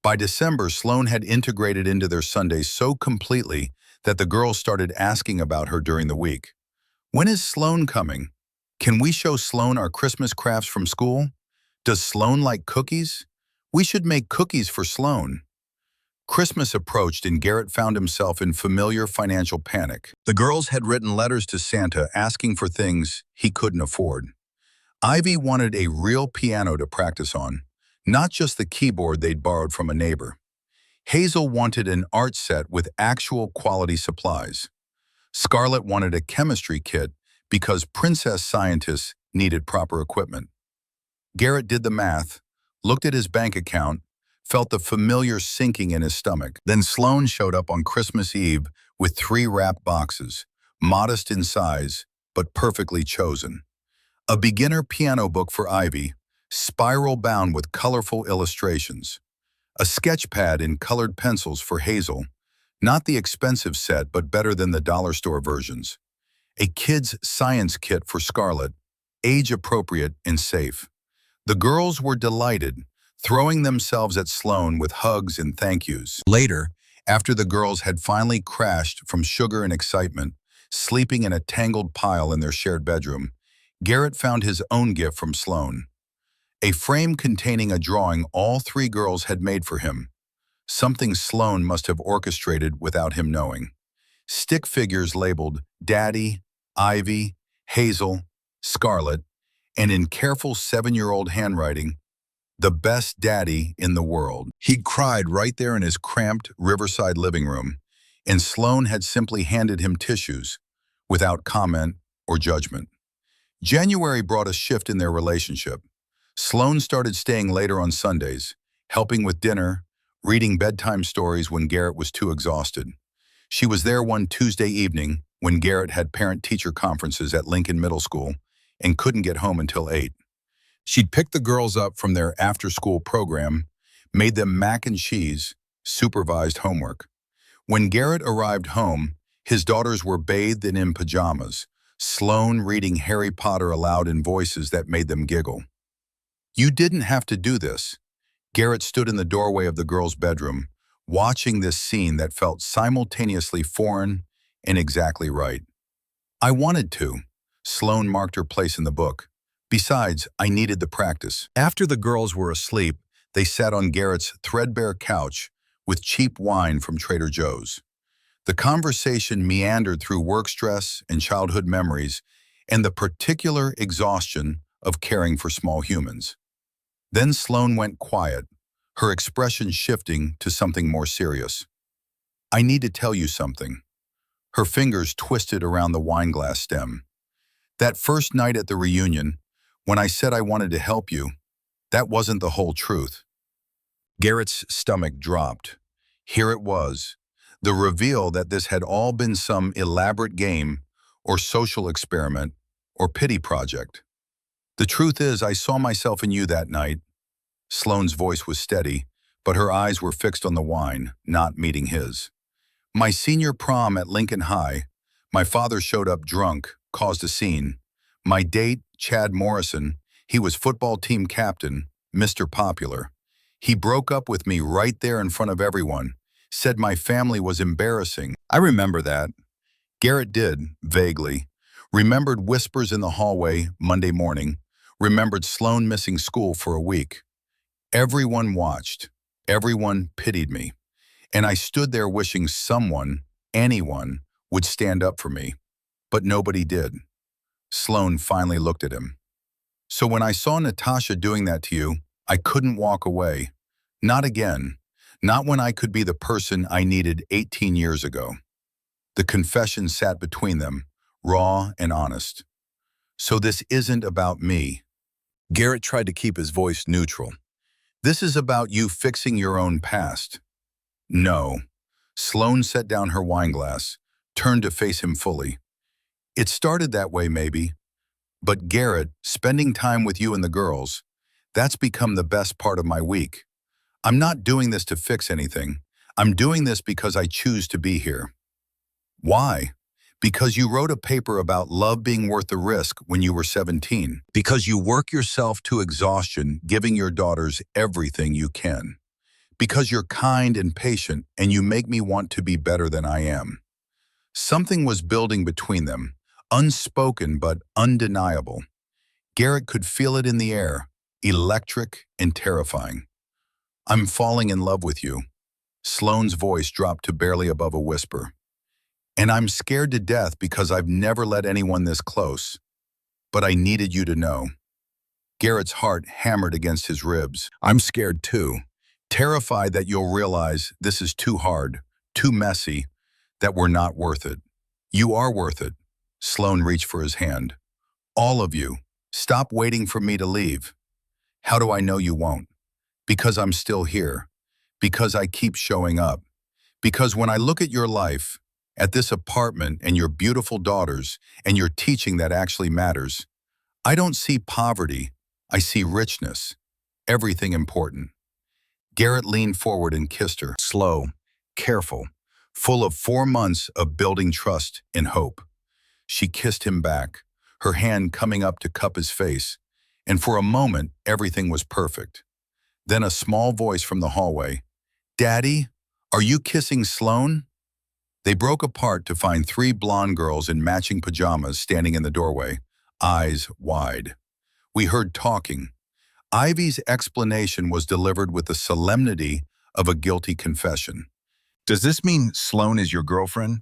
By December, Sloane had integrated into their Sundays so completely that the girls started asking about her during the week. "When is Sloane coming? Can we show Sloane our Christmas crafts from school? Does Sloane like cookies? We should make cookies for Sloane." Christmas approached and Garrett found himself in familiar financial panic. The girls had written letters to Santa asking for things he couldn't afford. Ivy wanted a real piano to practice on, not just the keyboard they'd borrowed from a neighbor. Hazel wanted an art set with actual quality supplies. Scarlett wanted a chemistry kit because princess scientists needed proper equipment. Garrett did the math, looked at his bank account, felt the familiar sinking in his stomach. Then Sloane showed up on Christmas Eve with 3 wrapped boxes, modest in size, but perfectly chosen. A beginner piano book for Ivy, spiral bound with colorful illustrations. A sketch pad and colored pencils for Hazel, not the expensive set but better than the dollar store versions. A kid's science kit for Scarlett, age-appropriate and safe. The girls were delighted, throwing themselves at Sloane with hugs and thank yous. Later, after the girls had finally crashed from sugar and excitement, sleeping in a tangled pile in their shared bedroom, Garrett found his own gift from Sloane. A frame containing a drawing all three girls had made for him, something Sloane must have orchestrated without him knowing. Stick figures labeled Daddy, Ivy, Hazel, Scarlett, and in careful 7-year-old handwriting, the best daddy in the world. He'd cried right there in his cramped Riverside living room, and Sloane had simply handed him tissues, without comment or judgment. January brought a shift in their relationship. Sloane started staying later on Sundays, helping with dinner, reading bedtime stories when Garrett was too exhausted. She was there one Tuesday evening when Garrett had parent-teacher conferences at Lincoln Middle School and couldn't get home until 8. She'd picked the girls up from their after-school program, made them mac and cheese, supervised homework. When Garrett arrived home, his daughters were bathed and in pajamas, Sloane reading Harry Potter aloud in voices that made them giggle. "You didn't have to do this." Garrett stood in the doorway of the girls' bedroom, watching this scene that felt simultaneously foreign and exactly right. "I wanted to." Sloane marked her place in the book. "Besides, I needed the practice." After the girls were asleep, they sat on Garrett's threadbare couch with cheap wine from Trader Joe's. The conversation meandered through work stress and childhood memories and the particular exhaustion of caring for small humans. Then Sloane went quiet, her expression shifting to something more serious. "I need to tell you something." Her fingers twisted around the wineglass stem. "That first night at the reunion, when I said I wanted to help you, that wasn't the whole truth." Garrett's stomach dropped. Here it was, the reveal that this had all been some elaborate game or social experiment or pity project. "The truth is, I saw myself in you that night." Sloane's voice was steady, but her eyes were fixed on the wine, not meeting his. "My senior prom at Lincoln High, my father showed up drunk, caused a scene. My date, Chad Morrison, he was football team captain, Mr. Popular. He broke up with me right there in front of everyone, said my family was embarrassing." I remember that. Garrett did, vaguely. Remembered whispers in the hallway Monday morning, remembered Sloane missing school for a week. Everyone watched. Everyone pitied me. And I stood there wishing someone, anyone, would stand up for me. But nobody did. Sloane finally looked at him. "So when I saw Natasha doing that to you, I couldn't walk away. Not again. Not when I could be the person I needed 18 years ago." The confession sat between them, raw and honest. "So this isn't about me." Garrett tried to keep his voice neutral. "This is about you fixing your own past." "No." Sloane set down her wineglass, turned to face him fully. "It started that way, maybe. But Garrett, spending time with you and the girls, that's become the best part of my week. I'm not doing this to fix anything. I'm doing this because I choose to be here." "Why?" "Because you wrote a paper about love being worth the risk when you were 17. Because you work yourself to exhaustion, giving your daughters everything you can. Because you're kind and patient and you make me want to be better than I am." Something was building between them, unspoken but undeniable. Garrett could feel it in the air, electric and terrifying. "I'm falling in love with you." Sloane's voice dropped to barely above a whisper. "And I'm scared to death because I've never let anyone this close. But I needed you to know." Garrett's heart hammered against his ribs. "I'm scared too. Terrified that you'll realize this is too hard, too messy, that we're not worth it." "You are worth it." Sloane reached for his hand. "All of you. Stop waiting for me to leave." "How do I know you won't?" "Because I'm still here. Because I keep showing up. Because when I look at your life, at this apartment and your beautiful daughters and your teaching that actually matters, I don't see poverty, I see richness, everything important." Garrett leaned forward and kissed her, slow, careful, full of 4 months of building trust and hope. She kissed him back, her hand coming up to cup his face, and for a moment, everything was perfect. Then a small voice from the hallway, "Daddy, are you kissing Sloane?" They broke apart to find 3 blonde girls in matching pajamas standing in the doorway, eyes wide. We heard talking. Ivy's explanation was delivered with the solemnity of a guilty confession. "Does this mean Sloane is your girlfriend?"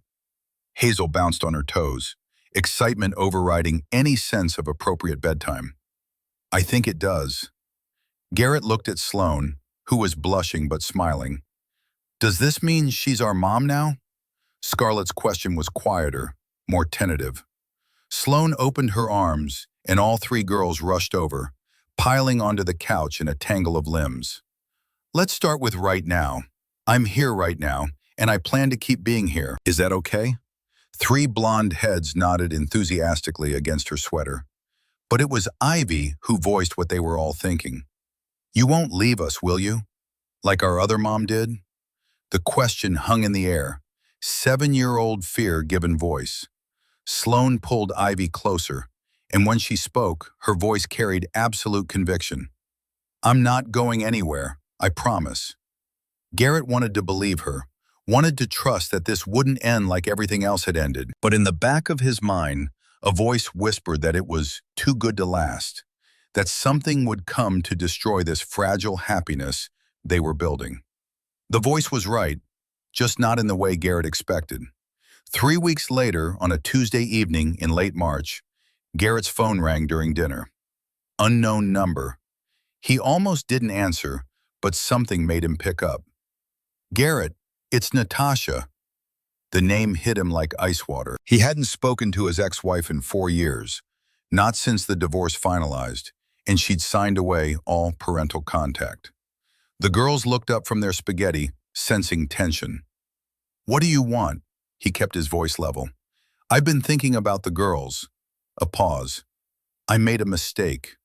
Hazel bounced on her toes, excitement overriding any sense of appropriate bedtime. "I think it does." Garrett looked at Sloane, who was blushing but smiling. "Does this mean she's our mom now?" Scarlett's question was quieter, more tentative. Sloane opened her arms, and all 3 girls rushed over, piling onto the couch in a tangle of limbs. "Let's start with right now. I'm here right now, and I plan to keep being here. Is that okay?" 3 blonde heads nodded enthusiastically against her sweater. But it was Ivy who voiced what they were all thinking. "You won't leave us, will you? Like our other mom did?" The question hung in the air, 7-year-old fear given voice. Sloane pulled Ivy closer, and when she spoke, her voice carried absolute conviction. "I'm not going anywhere, I promise." Garrett wanted to believe her, wanted to trust that this wouldn't end like everything else had ended. But in the back of his mind, a voice whispered that it was too good to last, that something would come to destroy this fragile happiness they were building. The voice was right, just not in the way Garrett expected. 3 weeks later, on a Tuesday evening in late March, Garrett's phone rang during dinner. Unknown number. He almost didn't answer, but something made him pick up. "Garrett, it's Natasha." The name hit him like ice water. He hadn't spoken to his ex-wife in 4 years, not since the divorce finalized, and she'd signed away all parental contact. The girls looked up from their spaghetti, sensing tension. "What do you want?" He kept his voice level. "I've been thinking about the girls." A pause. "I made a mistake."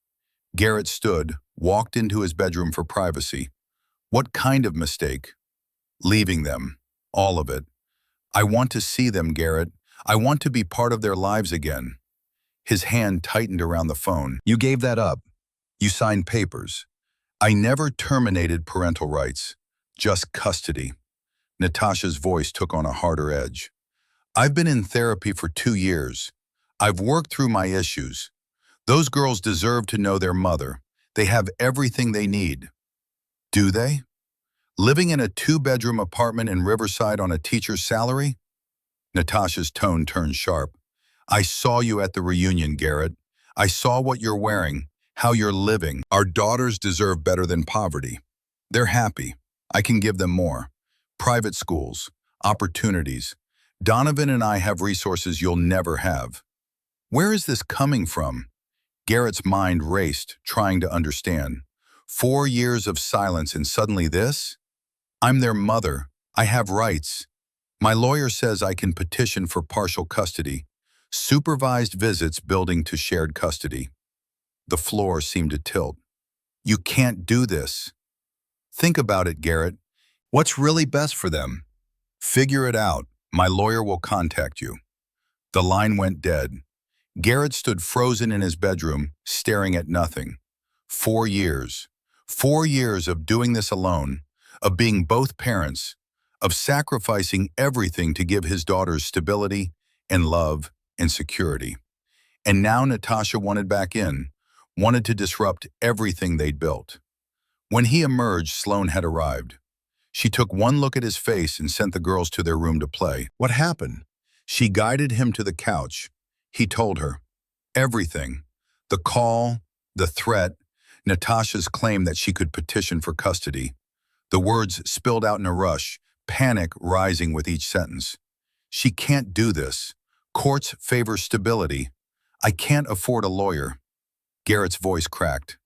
Garrett stood, walked into his bedroom for privacy. "What kind of mistake?" "Leaving them. All of it. I want to see them, Garrett. I want to be part of their lives again." His hand tightened around the phone. "You gave that up. You signed papers." "I never terminated parental rights. Just custody." Natasha's voice took on a harder edge. "I've been in therapy for 2 years. I've worked through my issues. Those girls deserve to know their mother. They have everything they need." "Do they? Living in a 2-bedroom apartment in Riverside on a teacher's salary?" Natasha's tone turned sharp. "I saw you at the reunion, Garrett. I saw what you're wearing, how you're living. Our daughters deserve better than poverty. They're happy. I can give them more. Private schools, opportunities. Donovan and I have resources you'll never have." Where is this coming from? Garrett's mind raced, trying to understand. 4 years of silence and suddenly this? "I'm their mother. I have rights. My lawyer says I can petition for partial custody. Supervised visits building to shared custody." The floor seemed to tilt. "You can't do this." "Think about it, Garrett. What's really best for them? Figure it out. My lawyer will contact you." The line went dead. Garrett stood frozen in his bedroom, staring at nothing. 4 years. 4 years of doing this alone, of being both parents, of sacrificing everything to give his daughters stability and love and security. And now Natasha wanted back in, wanted to disrupt everything they'd built. When he emerged, Sloane had arrived. She took one look at his face and sent the girls to their room to play. "What happened?" She guided him to the couch. He told her. Everything. The call, the threat, Natasha's claim that she could petition for custody. The words spilled out in a rush, panic rising with each sentence. "She can't do this. Courts favor stability. I can't afford a lawyer." Garrett's voice cracked.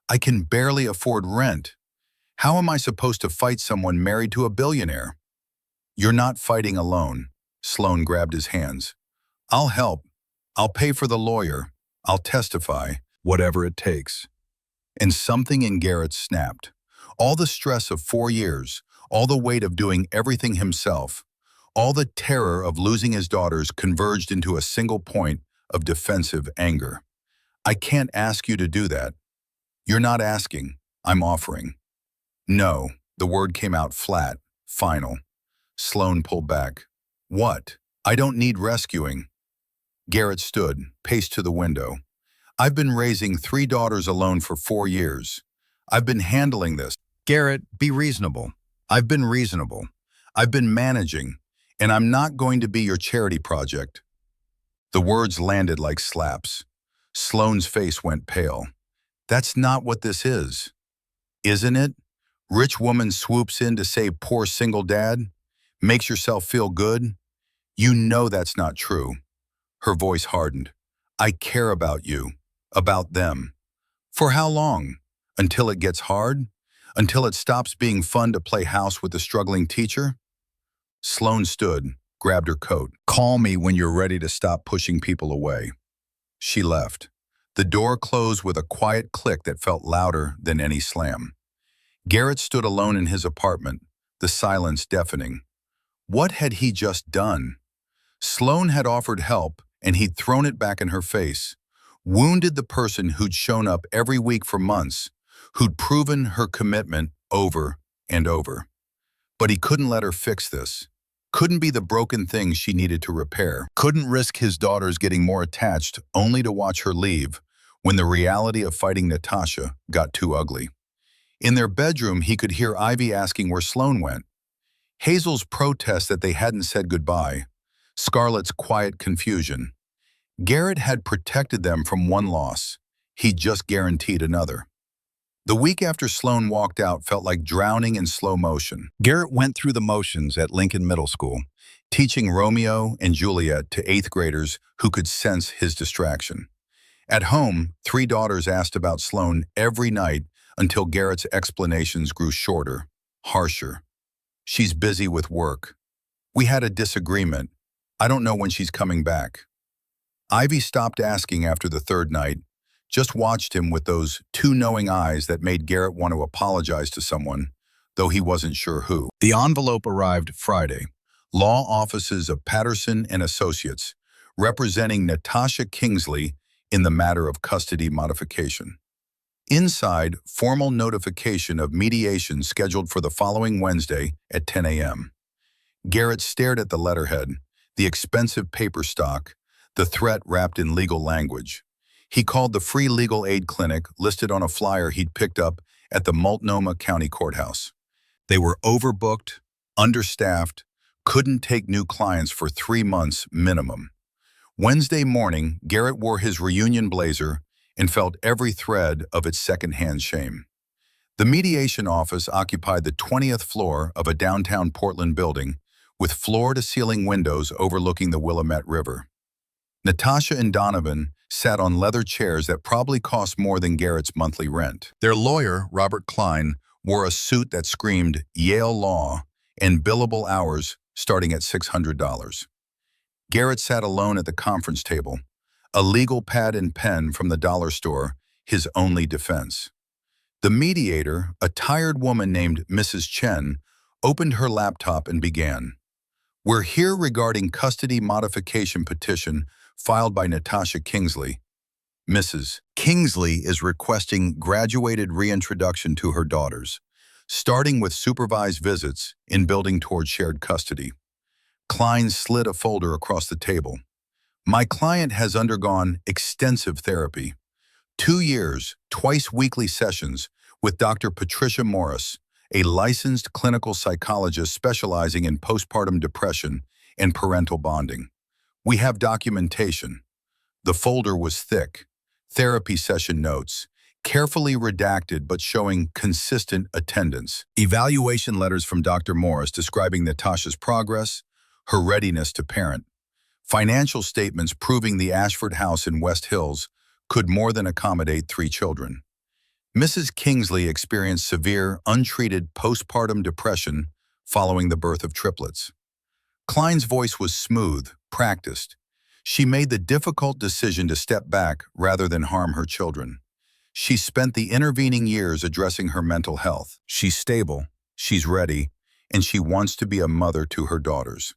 "I can barely afford rent. How am I supposed to fight someone married to a billionaire?" "You're not fighting alone." Sloane grabbed his hands. "I'll help. I'll pay for the lawyer. I'll testify. Whatever it takes." And something in Garrett snapped. All the stress of 4 years, all the weight of doing everything himself, all the terror of losing his daughters converged into a single point of defensive anger. I can't ask you to do that. You're not asking, I'm offering. No, the word came out flat, final. Sloan pulled back. What? I don't need rescuing. Garrett stood, paced to the window. I've been raising 3 daughters alone for 4 years. I've been handling this. Garrett, be reasonable. I've been reasonable. I've been managing, and I'm not going to be your charity project. The words landed like slaps. Sloan's face went pale. That's not what this is. Isn't it? Rich woman swoops in to save poor single dad? Makes yourself feel good? You know that's not true. Her voice hardened. I care about you. About them. For how long? Until it gets hard? Until it stops being fun to play house with a struggling teacher? Sloan stood, grabbed her coat. Call me when you're ready to stop pushing people away. She left. The door closed with a quiet click that felt louder than any slam. Garrett stood alone in his apartment, the silence deafening. What had he just done? Sloan had offered help, and he'd thrown it back in her face. Wounded the person who'd shown up every week for months, who'd proven her commitment over and over. But he couldn't let her fix this. Couldn't be the broken thing she needed to repair. Couldn't risk his daughters getting more attached only to watch her leave when the reality of fighting Natasha got too ugly. In their bedroom, he could hear Ivy asking where Sloan went. Hazel's protest that they hadn't said goodbye. Scarlett's quiet confusion. Garrett had protected them from one loss. He'd just guaranteed another. The week after Sloan walked out felt like drowning in slow motion. Garrett went through the motions at Lincoln Middle School, teaching Romeo and Juliet to 8th graders who could sense his distraction. At home, 3 daughters asked about Sloan every night until Garrett's explanations grew shorter, harsher. She's busy with work. We had a disagreement. I don't know when she's coming back. Ivy stopped asking after the 3rd night, just watched him with those 2 knowing eyes that made Garrett want to apologize to someone, though he wasn't sure who. The envelope arrived Friday. Law offices of Patterson and Associates, representing Natasha Kingsley in the matter of custody modification. Inside, formal notification of mediation scheduled for the following Wednesday at 10 a.m. Garrett stared at the letterhead, the expensive paper stock, the threat wrapped in legal language. He called the free legal aid clinic listed on a flyer he'd picked up at the Multnomah County Courthouse. They were overbooked, understaffed, couldn't take new clients for 3 months minimum. Wednesday morning, Garrett wore his reunion blazer and felt every thread of its secondhand shame. The mediation office occupied the 20th floor of a downtown Portland building with floor-to-ceiling windows overlooking the Willamette River. Natasha and Donovan sat on leather chairs that probably cost more than Garrett's monthly rent. Their lawyer, Robert Klein, wore a suit that screamed Yale Law and billable hours starting at $600. Garrett sat alone at the conference table, a legal pad and pen from the dollar store, his only defense. The mediator, a tired woman named Mrs. Chen, opened her laptop and began. We're here regarding custody modification petition filed by Natasha Kingsley. Mrs. Kingsley is requesting graduated reintroduction to her daughters, starting with supervised visits in building toward shared custody. Klein slid a folder across the table. My client has undergone extensive therapy. 2 years, twice weekly sessions with Dr. Patricia Morris, a licensed clinical psychologist specializing in postpartum depression and parental bonding. We have documentation. The folder was thick, therapy session notes, carefully redacted but showing consistent attendance. Evaluation letters from Dr. Morris describing Natasha's progress, her readiness to parent. Financial statements proving the Ashford house in West Hills could more than accommodate 3 children. Mrs. Kingsley experienced severe, untreated postpartum depression following the birth of triplets. Klein's voice was smooth, practiced. She made the difficult decision to step back rather than harm her children. She spent the intervening years addressing her mental health. She's stable, she's ready, and she wants to be a mother to her daughters.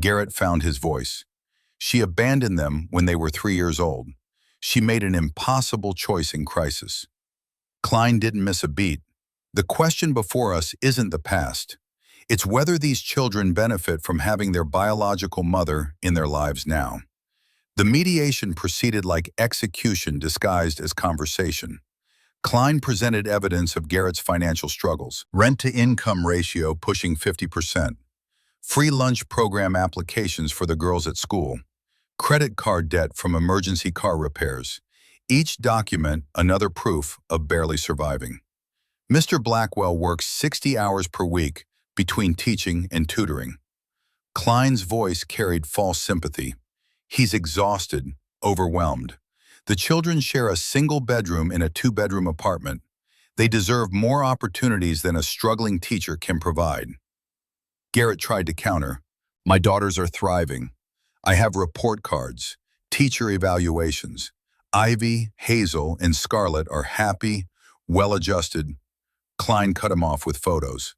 Garrett found his voice. She abandoned them when they were 3 years old. She made an impossible choice in crisis. Klein didn't miss a beat. The question before us isn't the past. It's whether these children benefit from having their biological mother in their lives now. The mediation proceeded like execution disguised as conversation. Klein presented evidence of Garrett's financial struggles. Rent-to-income ratio pushing 50%. Free lunch program applications for the girls at school. Credit card debt from emergency car repairs. Each document another proof of barely surviving. Mr. Blackwell works 60 hours per week between teaching and tutoring. Klein's voice carried false sympathy. He's exhausted, overwhelmed. The children share a single bedroom in a 2-bedroom apartment. They deserve more opportunities than a struggling teacher can provide. Garrett tried to counter. My daughters are thriving. I have report cards, teacher evaluations. Ivy, Hazel, and Scarlett are happy, well-adjusted. Klein cut him off with photos.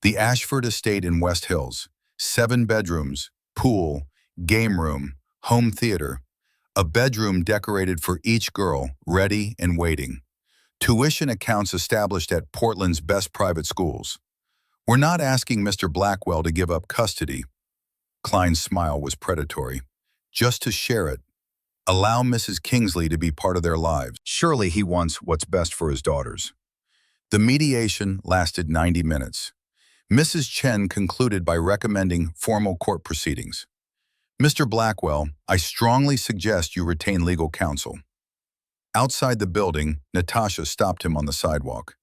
The Ashford estate in West Hills. 7 bedrooms, pool, game room, home theater. A bedroom decorated for each girl, ready and waiting. Tuition accounts established at Portland's best private schools. We're not asking Mr. Blackwell to give up custody. Klein's smile was predatory. Just to share it. Allow Mrs. Kingsley to be part of their lives. Surely he wants what's best for his daughters. The mediation lasted 90 minutes. Mrs. Chen concluded by recommending formal court proceedings. Mr. Blackwell, I strongly suggest you retain legal counsel. Outside the building, Natasha stopped him on the sidewalk.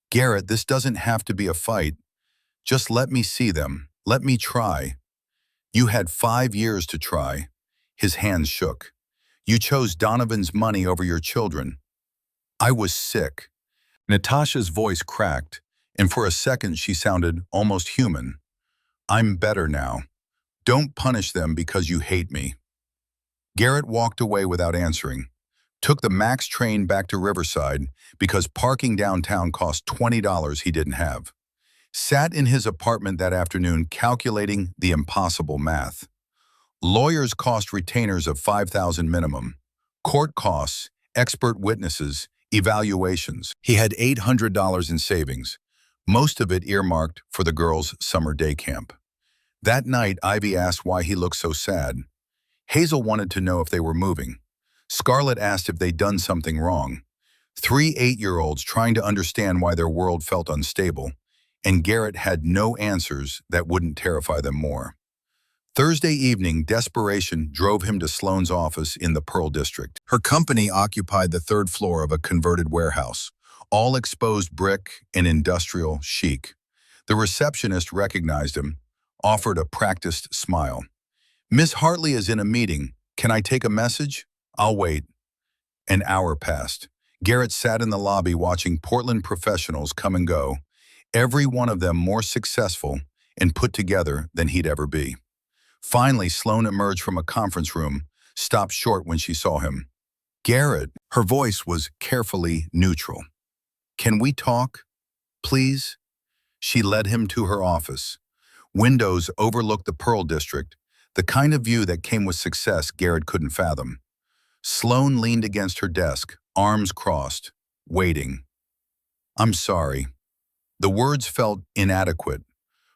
Garrett, this doesn't have to be a fight. Just let me see them. Let me try. You had 5 years to try. His hands shook. You chose Donovan's money over your children. I was sick. Natasha's voice cracked, and for a second she sounded almost human. I'm better now. Don't punish them because you hate me. Garrett walked away without answering, took the MAX train back to Riverside because parking downtown cost $20 he didn't have. Sat in his apartment that afternoon calculating the impossible math. Lawyers cost retainers of $5,000 minimum. Court costs, expert witnesses, evaluations. He had $800 in savings, most of it earmarked for the girls' summer day camp. That night, Ivy asked why he looked so sad. Hazel wanted to know if they were moving. Scarlett asked if they'd done something wrong. 3 8-year-olds trying to understand why their world felt unstable, and Garrett had no answers that wouldn't terrify them more. Thursday evening, desperation drove him to Sloane's office in the Pearl District. Her company occupied the 3rd floor of a converted warehouse, all exposed brick and industrial chic. The receptionist recognized him, offered a practiced smile. Miss Hartley is in a meeting. Can I take a message? I'll wait. An hour passed. Garrett sat in the lobby watching Portland professionals come and go, every one of them more successful and put together than he'd ever be. Finally, Sloane emerged from a conference room, stopped short when she saw him. Garrett, her voice was carefully neutral. Can we talk? Please? She led him to her office. Windows overlooked the Pearl District, the kind of view that came with success Garrett couldn't fathom. Sloane leaned against her desk, arms crossed, waiting. I'm sorry. The words felt inadequate.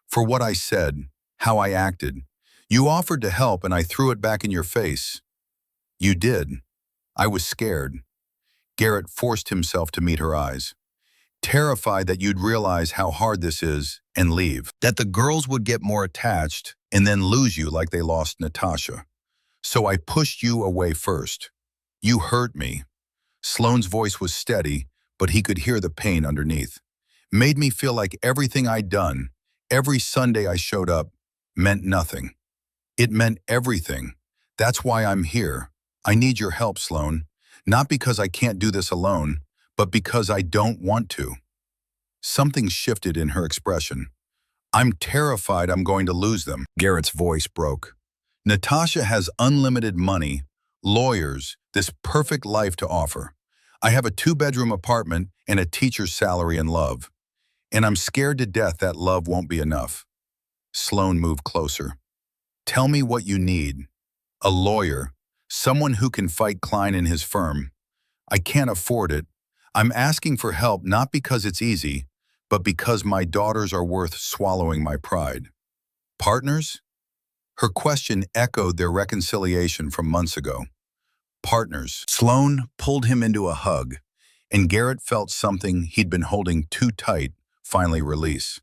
For what I said, how I acted. You offered to help and I threw it back in your face. You did. I was scared. Garrett forced himself to meet her eyes. Terrified that you'd realize how hard this is and leave. That the girls would get more attached and then lose you like they lost Natasha. So I pushed you away first. You hurt me. Sloane's voice was steady, but he could hear the pain underneath. Made me feel like everything I'd done, every Sunday I showed up, meant nothing. It meant everything. That's why I'm here. I need your help, Sloane. Not because I can't do this alone, but because I don't want to. Something shifted in her expression. I'm terrified I'm going to lose them. Garrett's voice broke. Natasha has unlimited money, lawyers, this perfect life to offer. I have a 2-bedroom apartment and a teacher's salary and love. And I'm scared to death that love won't be enough. Sloan moved closer. Tell me what you need. A lawyer. Someone who can fight Klein and his firm. I can't afford it. I'm asking for help not because it's easy, but because my daughters are worth swallowing my pride. Partners? Her question echoed their reconciliation from months ago. Partners. Sloan pulled him into a hug, and Garrett felt something he'd been holding too tight finally release.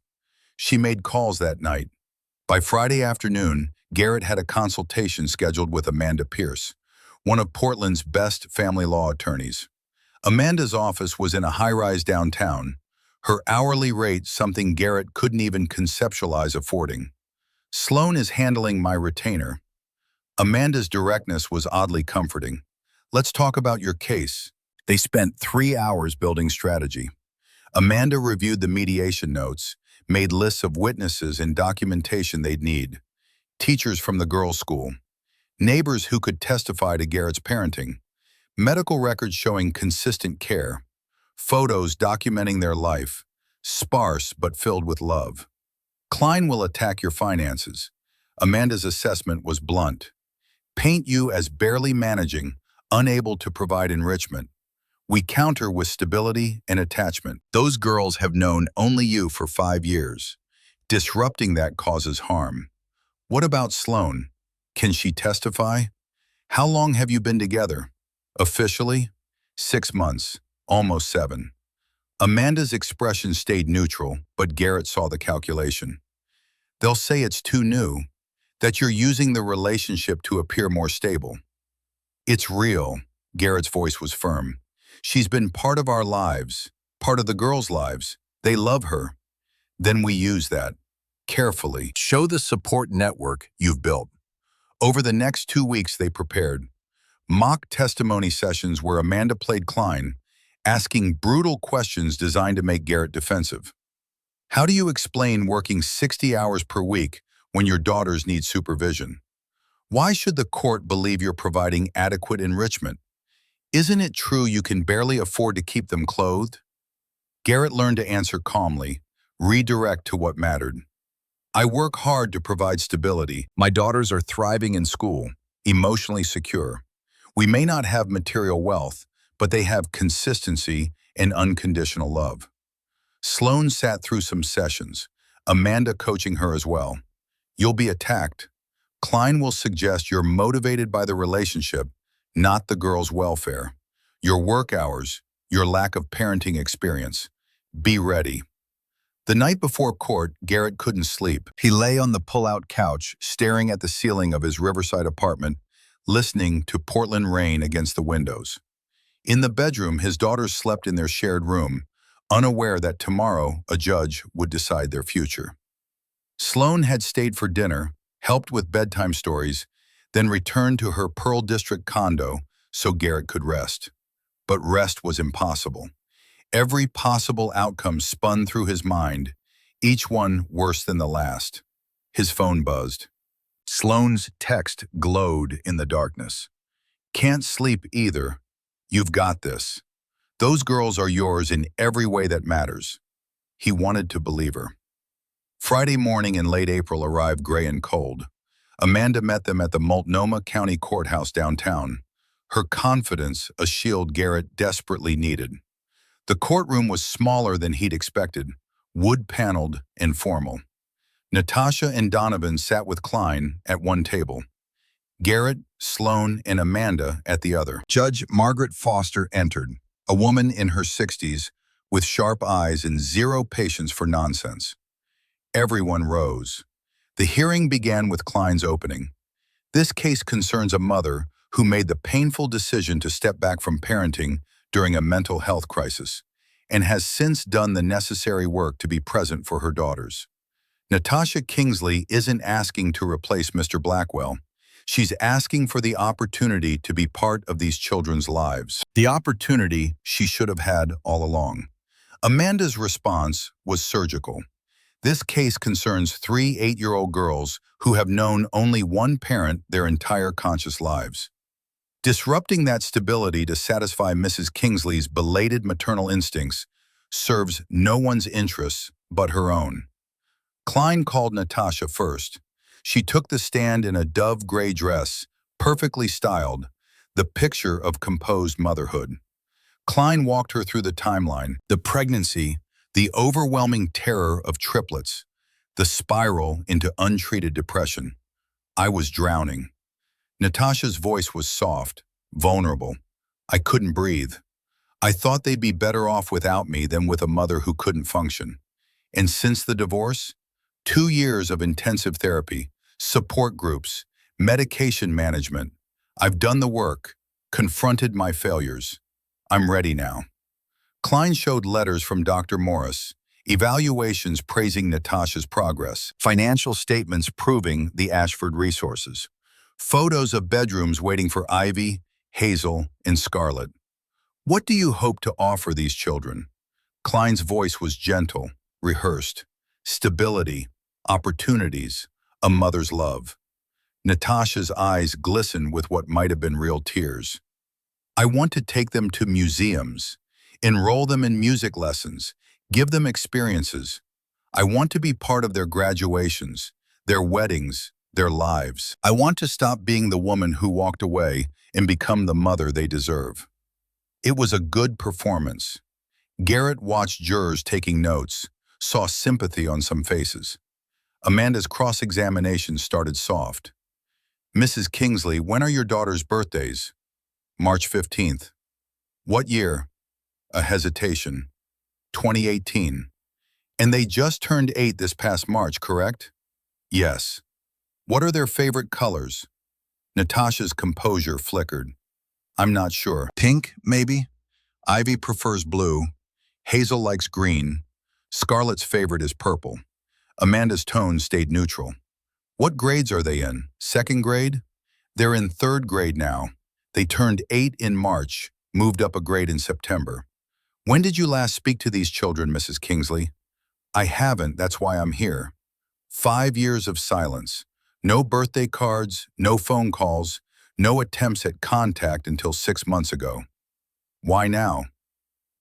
She made calls that night. By Friday afternoon, Garrett had a consultation scheduled with Amanda Pierce, one of Portland's best family law attorneys. Amanda's office was in a high-rise downtown, her hourly rate something Garrett couldn't even conceptualize affording. Sloan is handling my retainer. Amanda's directness was oddly comforting. Let's talk about your case. They spent 3 hours building strategy. Amanda reviewed the mediation notes, made lists of witnesses and documentation they'd need. Teachers from the girls' school. Neighbors who could testify to Garrett's parenting. Medical records showing consistent care. Photos documenting their life. Sparse but filled with love. Klein will attack your finances. Amanda's assessment was blunt. Paint you as barely managing, unable to provide enrichment. We counter with stability and attachment. Those girls have known only you for 5 years. Disrupting that causes harm. What about Sloan? Can she testify? How long have you been together? Officially? 6 months, almost 7. Amanda's expression stayed neutral, but Garrett saw the calculation. They'll say it's too new, that you're using the relationship to appear more stable. It's real, Garrett's voice was firm. She's been part of our lives, part of the girls' lives. They love her. Then we use that, carefully. Show the support network you've built. Over the next 2 weeks they prepared. Mock testimony sessions where Amanda played Klein, asking brutal questions designed to make Garrett defensive. How do you explain working 60 hours per week when your daughters need supervision? Why should the court believe you're providing adequate enrichment? Isn't it true you can barely afford to keep them clothed? Garrett learned to answer calmly, redirect to what mattered. I work hard to provide stability. My daughters are thriving in school, emotionally secure. We may not have material wealth, but they have consistency and unconditional love. Sloan sat through some sessions, Amanda coaching her as well. You'll be attacked. Klein will suggest you're motivated by the relationship, not the girl's welfare. Your work hours, your lack of parenting experience. Be ready. The night before court, Garrett couldn't sleep. He lay on the pull-out couch, staring at the ceiling of his Riverside apartment, listening to Portland rain against the windows. In the bedroom, his daughters slept in their shared room, unaware that tomorrow a judge would decide their future. Sloan had stayed for dinner, helped with bedtime stories, then returned to her Pearl District condo so Garrett could rest. But rest was impossible. Every possible outcome spun through his mind, each one worse than the last. His phone buzzed. Sloan's text glowed in the darkness. Can't sleep either. You've got this. Those girls are yours in every way that matters. He wanted to believe her. Friday morning in late April arrived gray and cold. Amanda met them at the Multnomah County Courthouse downtown, her confidence a shield Garrett desperately needed. The courtroom was smaller than he'd expected, wood-paneled and formal. Natasha and Donovan sat with Klein at one table. Garrett, Sloan, and Amanda at the other. Judge Margaret Foster entered, a woman in her 60s with sharp eyes and zero patience for nonsense. Everyone rose. The hearing began with Klein's opening. This case concerns a mother who made the painful decision to step back from parenting during a mental health crisis and has since done the necessary work to be present for her daughters. Natasha Kingsley isn't asking to replace Mr. Blackwell. She's asking for the opportunity to be part of these children's lives. The opportunity she should have had all along. Amanda's response was surgical. This case concerns 3 8-year-old girls who have known only one parent their entire conscious lives. Disrupting that stability to satisfy Mrs. Kingsley's belated maternal instincts serves no one's interests but her own. Klein called Natasha first. She took the stand in a dove gray dress, perfectly styled, the picture of composed motherhood. Klein walked her through the timeline, the pregnancy, the overwhelming terror of triplets, the spiral into untreated depression. I was drowning. Natasha's voice was soft, vulnerable. I couldn't breathe. I thought they'd be better off without me than with a mother who couldn't function. And since the divorce, 2 years of intensive therapy, support groups, medication management. I've done the work, confronted my failures. I'm ready now. Klein showed letters from Dr. Morris, evaluations praising Natasha's progress, financial statements proving the Ashford resources, photos of bedrooms waiting for Ivy, Hazel, and Scarlett. What do you hope to offer these children? Klein's voice was gentle, rehearsed. Stability, opportunities, a mother's love. Natasha's eyes glistened with what might have been real tears. I want to take them to museums, enroll them in music lessons, give them experiences. I want to be part of their graduations, their weddings, their lives. I want to stop being the woman who walked away and become the mother they deserve. It was a good performance. Garrett watched jurors taking notes, saw sympathy on some faces. Amanda's cross-examination started soft. Mrs. Kingsley, when are your daughter's birthdays? March 15th. What year? A hesitation. 2018. And they just turned 8 this past March, correct? Yes. What are their favorite colors? Natasha's composure flickered. I'm not sure. Pink, maybe? Ivy prefers blue. Hazel likes green. Scarlett's favorite is purple. Amanda's tone stayed neutral. What grades are they in? 2nd grade? They're in 3rd grade now. They turned 8 in March, moved up a grade in September. When did you last speak to these children, Mrs. Kingsley? I haven't, that's why I'm here. 5 years of silence. No birthday cards, no phone calls, no attempts at contact until 6 months ago. Why now?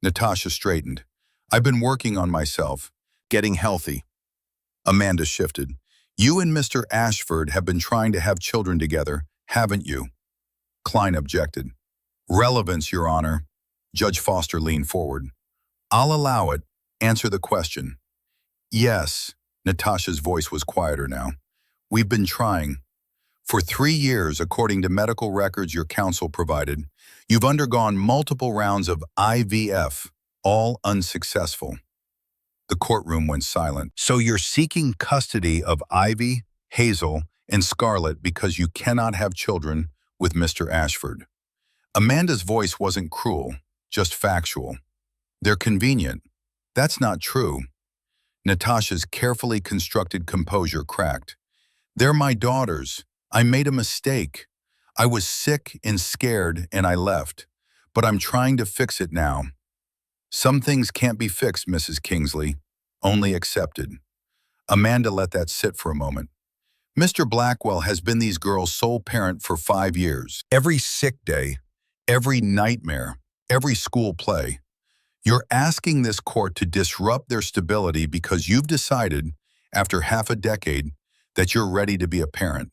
Natasha straightened. I've been working on myself, getting healthy. Amanda shifted. You and Mr. Ashford have been trying to have children together, haven't you? Klein objected. Relevance, Your Honor. Judge Foster leaned forward. I'll allow it. Answer the question. Yes. Natasha's voice was quieter now. We've been trying. For 3 years, according to medical records your counsel provided, you've undergone multiple rounds of IVF, all unsuccessful. The courtroom went silent. So you're seeking custody of Ivy, Hazel, and Scarlett because you cannot have children with Mr. Ashford. Amanda's voice wasn't cruel, just factual. They're convenient. That's not true. Natasha's carefully constructed composure cracked. They're my daughters. I made a mistake. I was sick and scared and I left. But I'm trying to fix it now. Some things can't be fixed, Mrs. Kingsley. Only accepted. Amanda let that sit for a moment. Mr. Blackwell has been these girls' sole parent for 5 years. Every sick day, every nightmare, every school play. You're asking this court to disrupt their stability because you've decided, after half a decade, that you're ready to be a parent.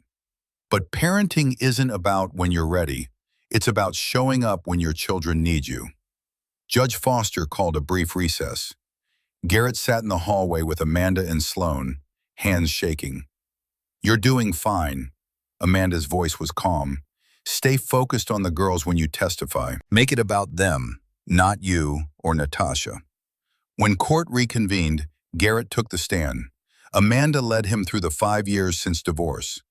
But parenting isn't about when you're ready. It's about showing up when your children need you. Judge Foster called a brief recess. Garrett sat in the hallway with Amanda and Sloan, hands shaking. You're doing fine. Amanda's voice was calm. Stay focused on the girls when you testify. Make it about them, not you or Natasha. When court reconvened, Garrett took the stand. Amanda led him through the 5 years since divorce.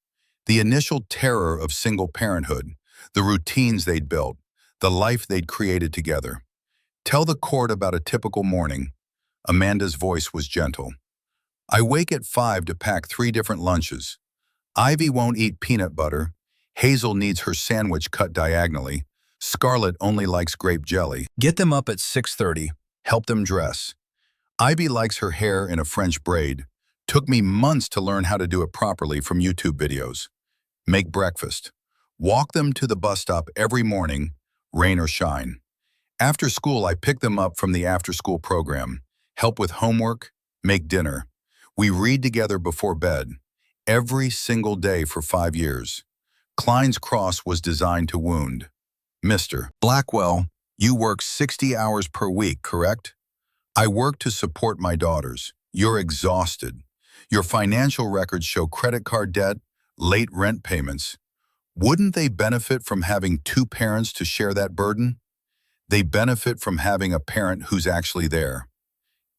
The initial terror of single parenthood, the routines they'd built, the life they'd created together. Tell the court about a typical morning. Amanda's voice was gentle. I wake at 5 to pack 3 different lunches. Ivy won't eat peanut butter. Hazel needs her sandwich cut diagonally. Scarlett only likes grape jelly. Get them up at 6:30. Help them dress. Ivy likes her hair in a French braid. Took me months to learn how to do it properly from YouTube videos. Make breakfast. Walk them to the bus stop every morning, rain or shine. After school, I pick them up from the after-school program, help with homework, make dinner. We read together before bed, every single day for 5 years. Klein's cross was designed to wound. Mr. Blackwell, you work 60 hours per week, correct? I work to support my daughters. You're exhausted. Your financial records show credit card debt, late rent payments. Wouldn't they benefit from having two parents to share that burden? They benefit from having a parent who's actually there.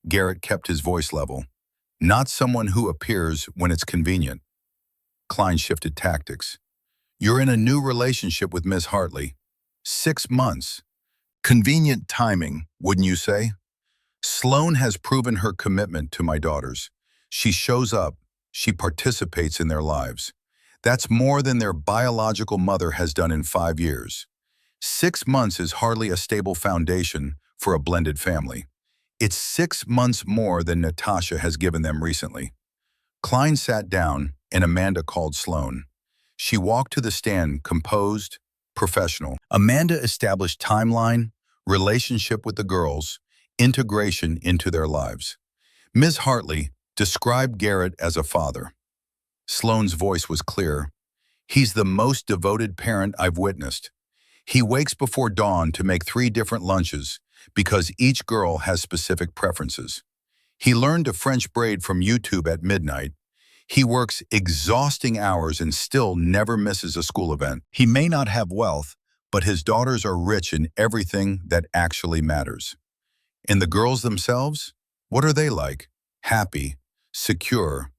Garrett kept his voice level. Not someone who appears when it's convenient. Klein shifted tactics. You're in a new relationship with Ms. Hartley. 6 months. Convenient timing, wouldn't you say? Sloan has proven her commitment to my daughters. She shows up. She participates in their lives. That's more than their biological mother has done in 5 years. 6 months is hardly a stable foundation for a blended family. It's 6 months more than Natasha has given them recently. Klein sat down and Amanda called Sloan. She walked to the stand, composed, professional. Amanda established timeline, relationship with the girls, integration into their lives. Ms. Hartley described Garrett as a father. Sloan's voice was clear. He's the most devoted parent I've witnessed. He wakes before dawn to make 3 different lunches because each girl has specific preferences. He learned to French braid from YouTube at midnight. He works exhausting hours and still never misses a school event. He may not have wealth, but his daughters are rich in everything that actually matters. And the girls themselves? What are they like? Happy, secure.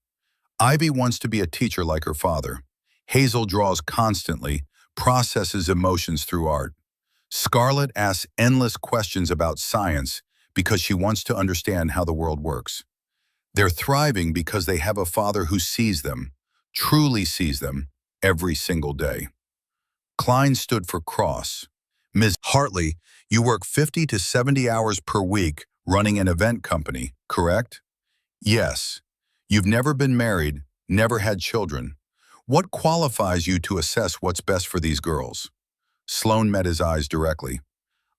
Ivy wants to be a teacher like her father. Hazel draws constantly, processes emotions through art. Scarlett asks endless questions about science because she wants to understand how the world works. They're thriving because they have a father who sees them, truly sees them, every single day. Klein stood for cross. Ms. Hartley, you work 50 to 70 hours per week running an event company, correct? Yes. You've never been married, never had children. What qualifies you to assess what's best for these girls? Sloan met his eyes directly.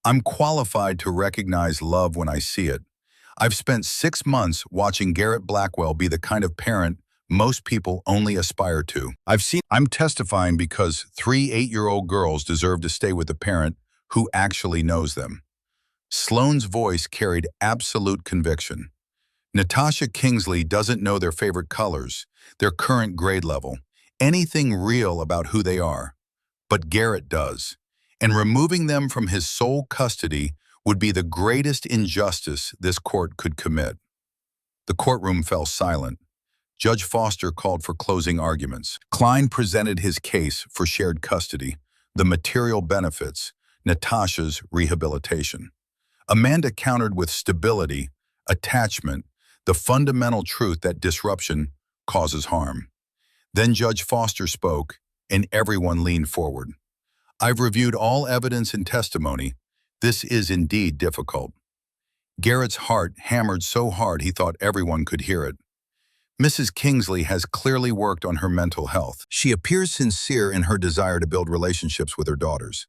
I'm qualified to recognize love when I see it. I've spent 6 months watching Garrett Blackwell be the kind of parent most people only aspire to. I'm testifying because 3 8-year-old girls deserve to stay with a parent who actually knows them. Sloan's voice carried absolute conviction. Natasha Kingsley doesn't know their favorite colors, their current grade level, anything real about who they are. But Garrett does. And removing them from his sole custody would be the greatest injustice this court could commit. The courtroom fell silent. Judge Foster called for closing arguments. Klein presented his case for shared custody, the material benefits, Natasha's rehabilitation. Amanda countered with stability, attachment, the fundamental truth that disruption causes harm. Then Judge Foster spoke, and everyone leaned forward. I've reviewed all evidence and testimony. This is indeed difficult. Garrett's heart hammered so hard he thought everyone could hear it. Mrs. Kingsley has clearly worked on her mental health. She appears sincere in her desire to build relationships with her daughters.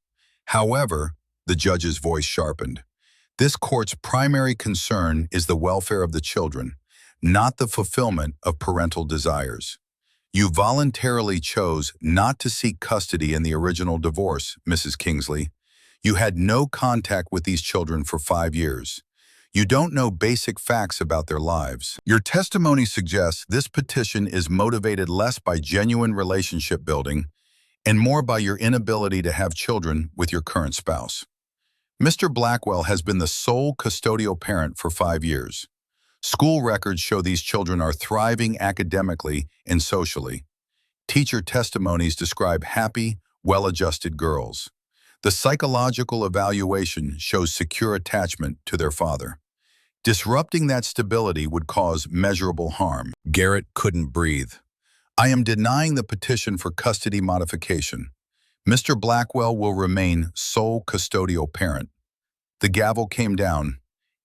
However, the judge's voice sharpened. This court's primary concern is the welfare of the children, not the fulfillment of parental desires. You voluntarily chose not to seek custody in the original divorce, Mrs. Kingsley. You had no contact with these children for 5 years. You don't know basic facts about their lives. Your testimony suggests this petition is motivated less by genuine relationship building and more by your inability to have children with your current spouse. Mr. Blackwell has been the sole custodial parent for 5 years. School records show these children are thriving academically and socially. Teacher testimonies describe happy, well-adjusted girls. The psychological evaluation shows secure attachment to their father. Disrupting that stability would cause measurable harm. Garrett couldn't breathe. I am denying the petition for custody modification. Mr. Blackwell will remain sole custodial parent. The gavel came down.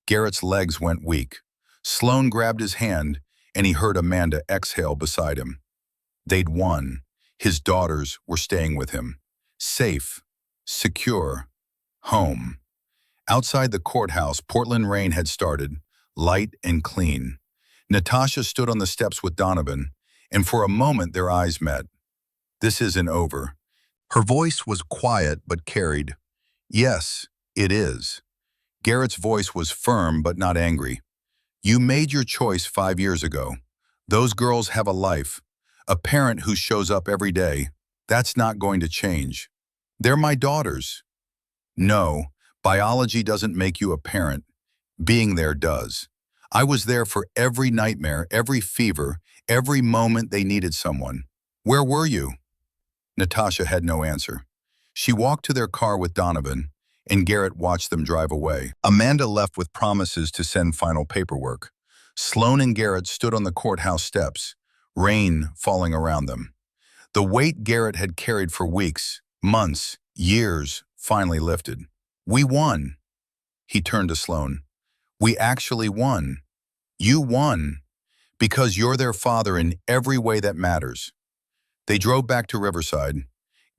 Garrett's legs went weak. Sloan grabbed his hand, and he heard Amanda exhale beside him. They'd won. His daughters were staying with him. Safe, secure, home. Outside the courthouse, Portland rain had started, light and clean. Natasha stood on the steps with Donovan, and for a moment their eyes met. This isn't over. Her voice was quiet but carried. Yes, it is. Garrett's voice was firm but not angry. You made your choice 5 years ago. Those girls have a life, a parent who shows up every day. That's not going to change. They're my daughters. No, biology doesn't make you a parent. Being there does. I was there for every nightmare, every fever, every moment they needed someone. Where were you? Natasha had no answer. She walked to their car with Donovan, and Garrett watched them drive away. Amanda left with promises to send final paperwork. Sloan and Garrett stood on the courthouse steps, rain falling around them. The weight Garrett had carried for weeks, months, years, finally lifted. We won. He turned to Sloan. We actually won. You won. Because you're their father in every way that matters. They drove back to Riverside.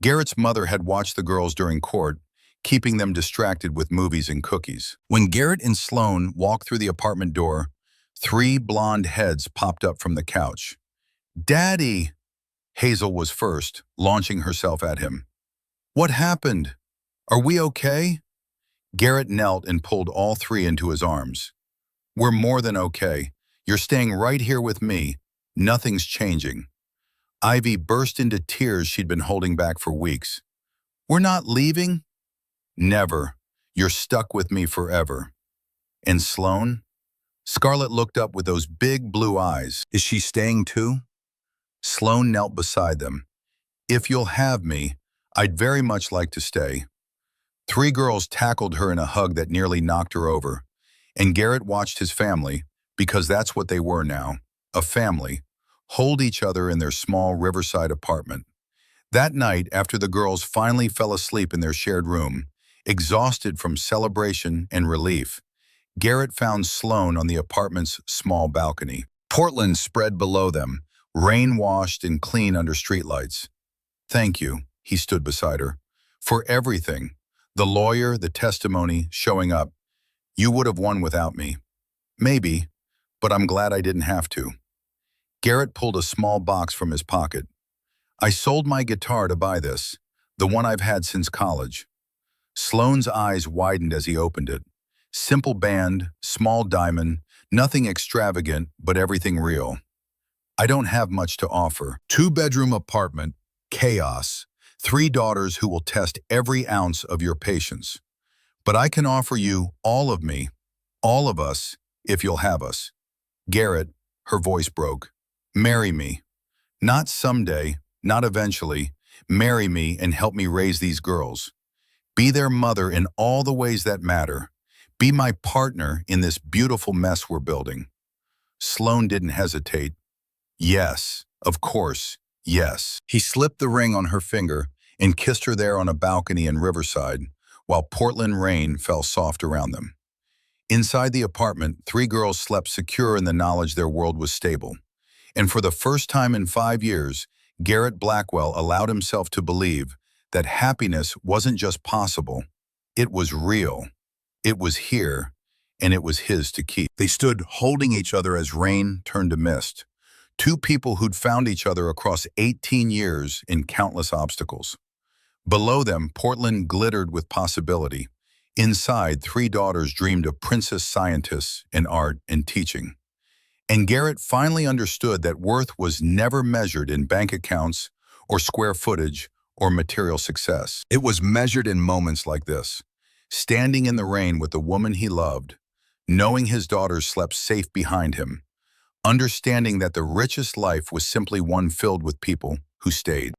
Garrett's mother had watched the girls during court, keeping them distracted with movies and cookies. When Garrett and Sloan walked through the apartment door, 3 blonde heads popped up from the couch. Daddy! Hazel was first, launching herself at him. What happened? Are we okay? Garrett knelt and pulled all 3 into his arms. We're more than okay. You're staying right here with me. Nothing's changing. Ivy burst into tears she'd been holding back for weeks. We're not leaving? Never. You're stuck with me forever. And Sloan? Scarlett looked up with those big blue eyes. Is she staying too? Sloan knelt beside them. If you'll have me, I'd very much like to stay. 3 girls tackled her in a hug that nearly knocked her over, and Garrett watched his family, because that's what they were now, a family, hold each other in their small Riverside apartment. That night, after the girls finally fell asleep in their shared room, exhausted from celebration and relief, Garrett found Sloan on the apartment's small balcony. Portland spread below them, rain-washed and clean under streetlights. Thank you, he stood beside her, for everything. The lawyer, the testimony, showing up. You would have won without me. Maybe, but I'm glad I didn't have to. Garrett pulled a small box from his pocket. I sold my guitar to buy this, the one I've had since college. Sloan's eyes widened as he opened it. Simple band, small diamond, nothing extravagant, but everything real. I don't have much to offer. 2-bedroom apartment, chaos, 3 daughters who will test every ounce of your patience. But I can offer you all of me, all of us, if you'll have us. Garrett, her voice broke. Marry me. Not someday, not eventually. Marry me and help me raise these girls. Be their mother in all the ways that matter. Be my partner in this beautiful mess we're building. Sloan didn't hesitate. Yes, of course, yes. He slipped the ring on her finger and kissed her there on a balcony in Riverside, while Portland rain fell soft around them. Inside the apartment, 3 girls slept secure in the knowledge their world was stable. And for the first time in 5 years, Garrett Blackwell allowed himself to believe that happiness wasn't just possible, it was real. It was here, and it was his to keep. They stood holding each other as rain turned to mist. 2 people who'd found each other across 18 years in countless obstacles. Below them, Portland glittered with possibility. Inside, 3 daughters dreamed of princess scientists in art and teaching. And Garrett finally understood that worth was never measured in bank accounts or square footage or material success. It was measured in moments like this, standing in the rain with the woman he loved, knowing his daughters slept safe behind him, understanding that the richest life was simply one filled with people who stayed.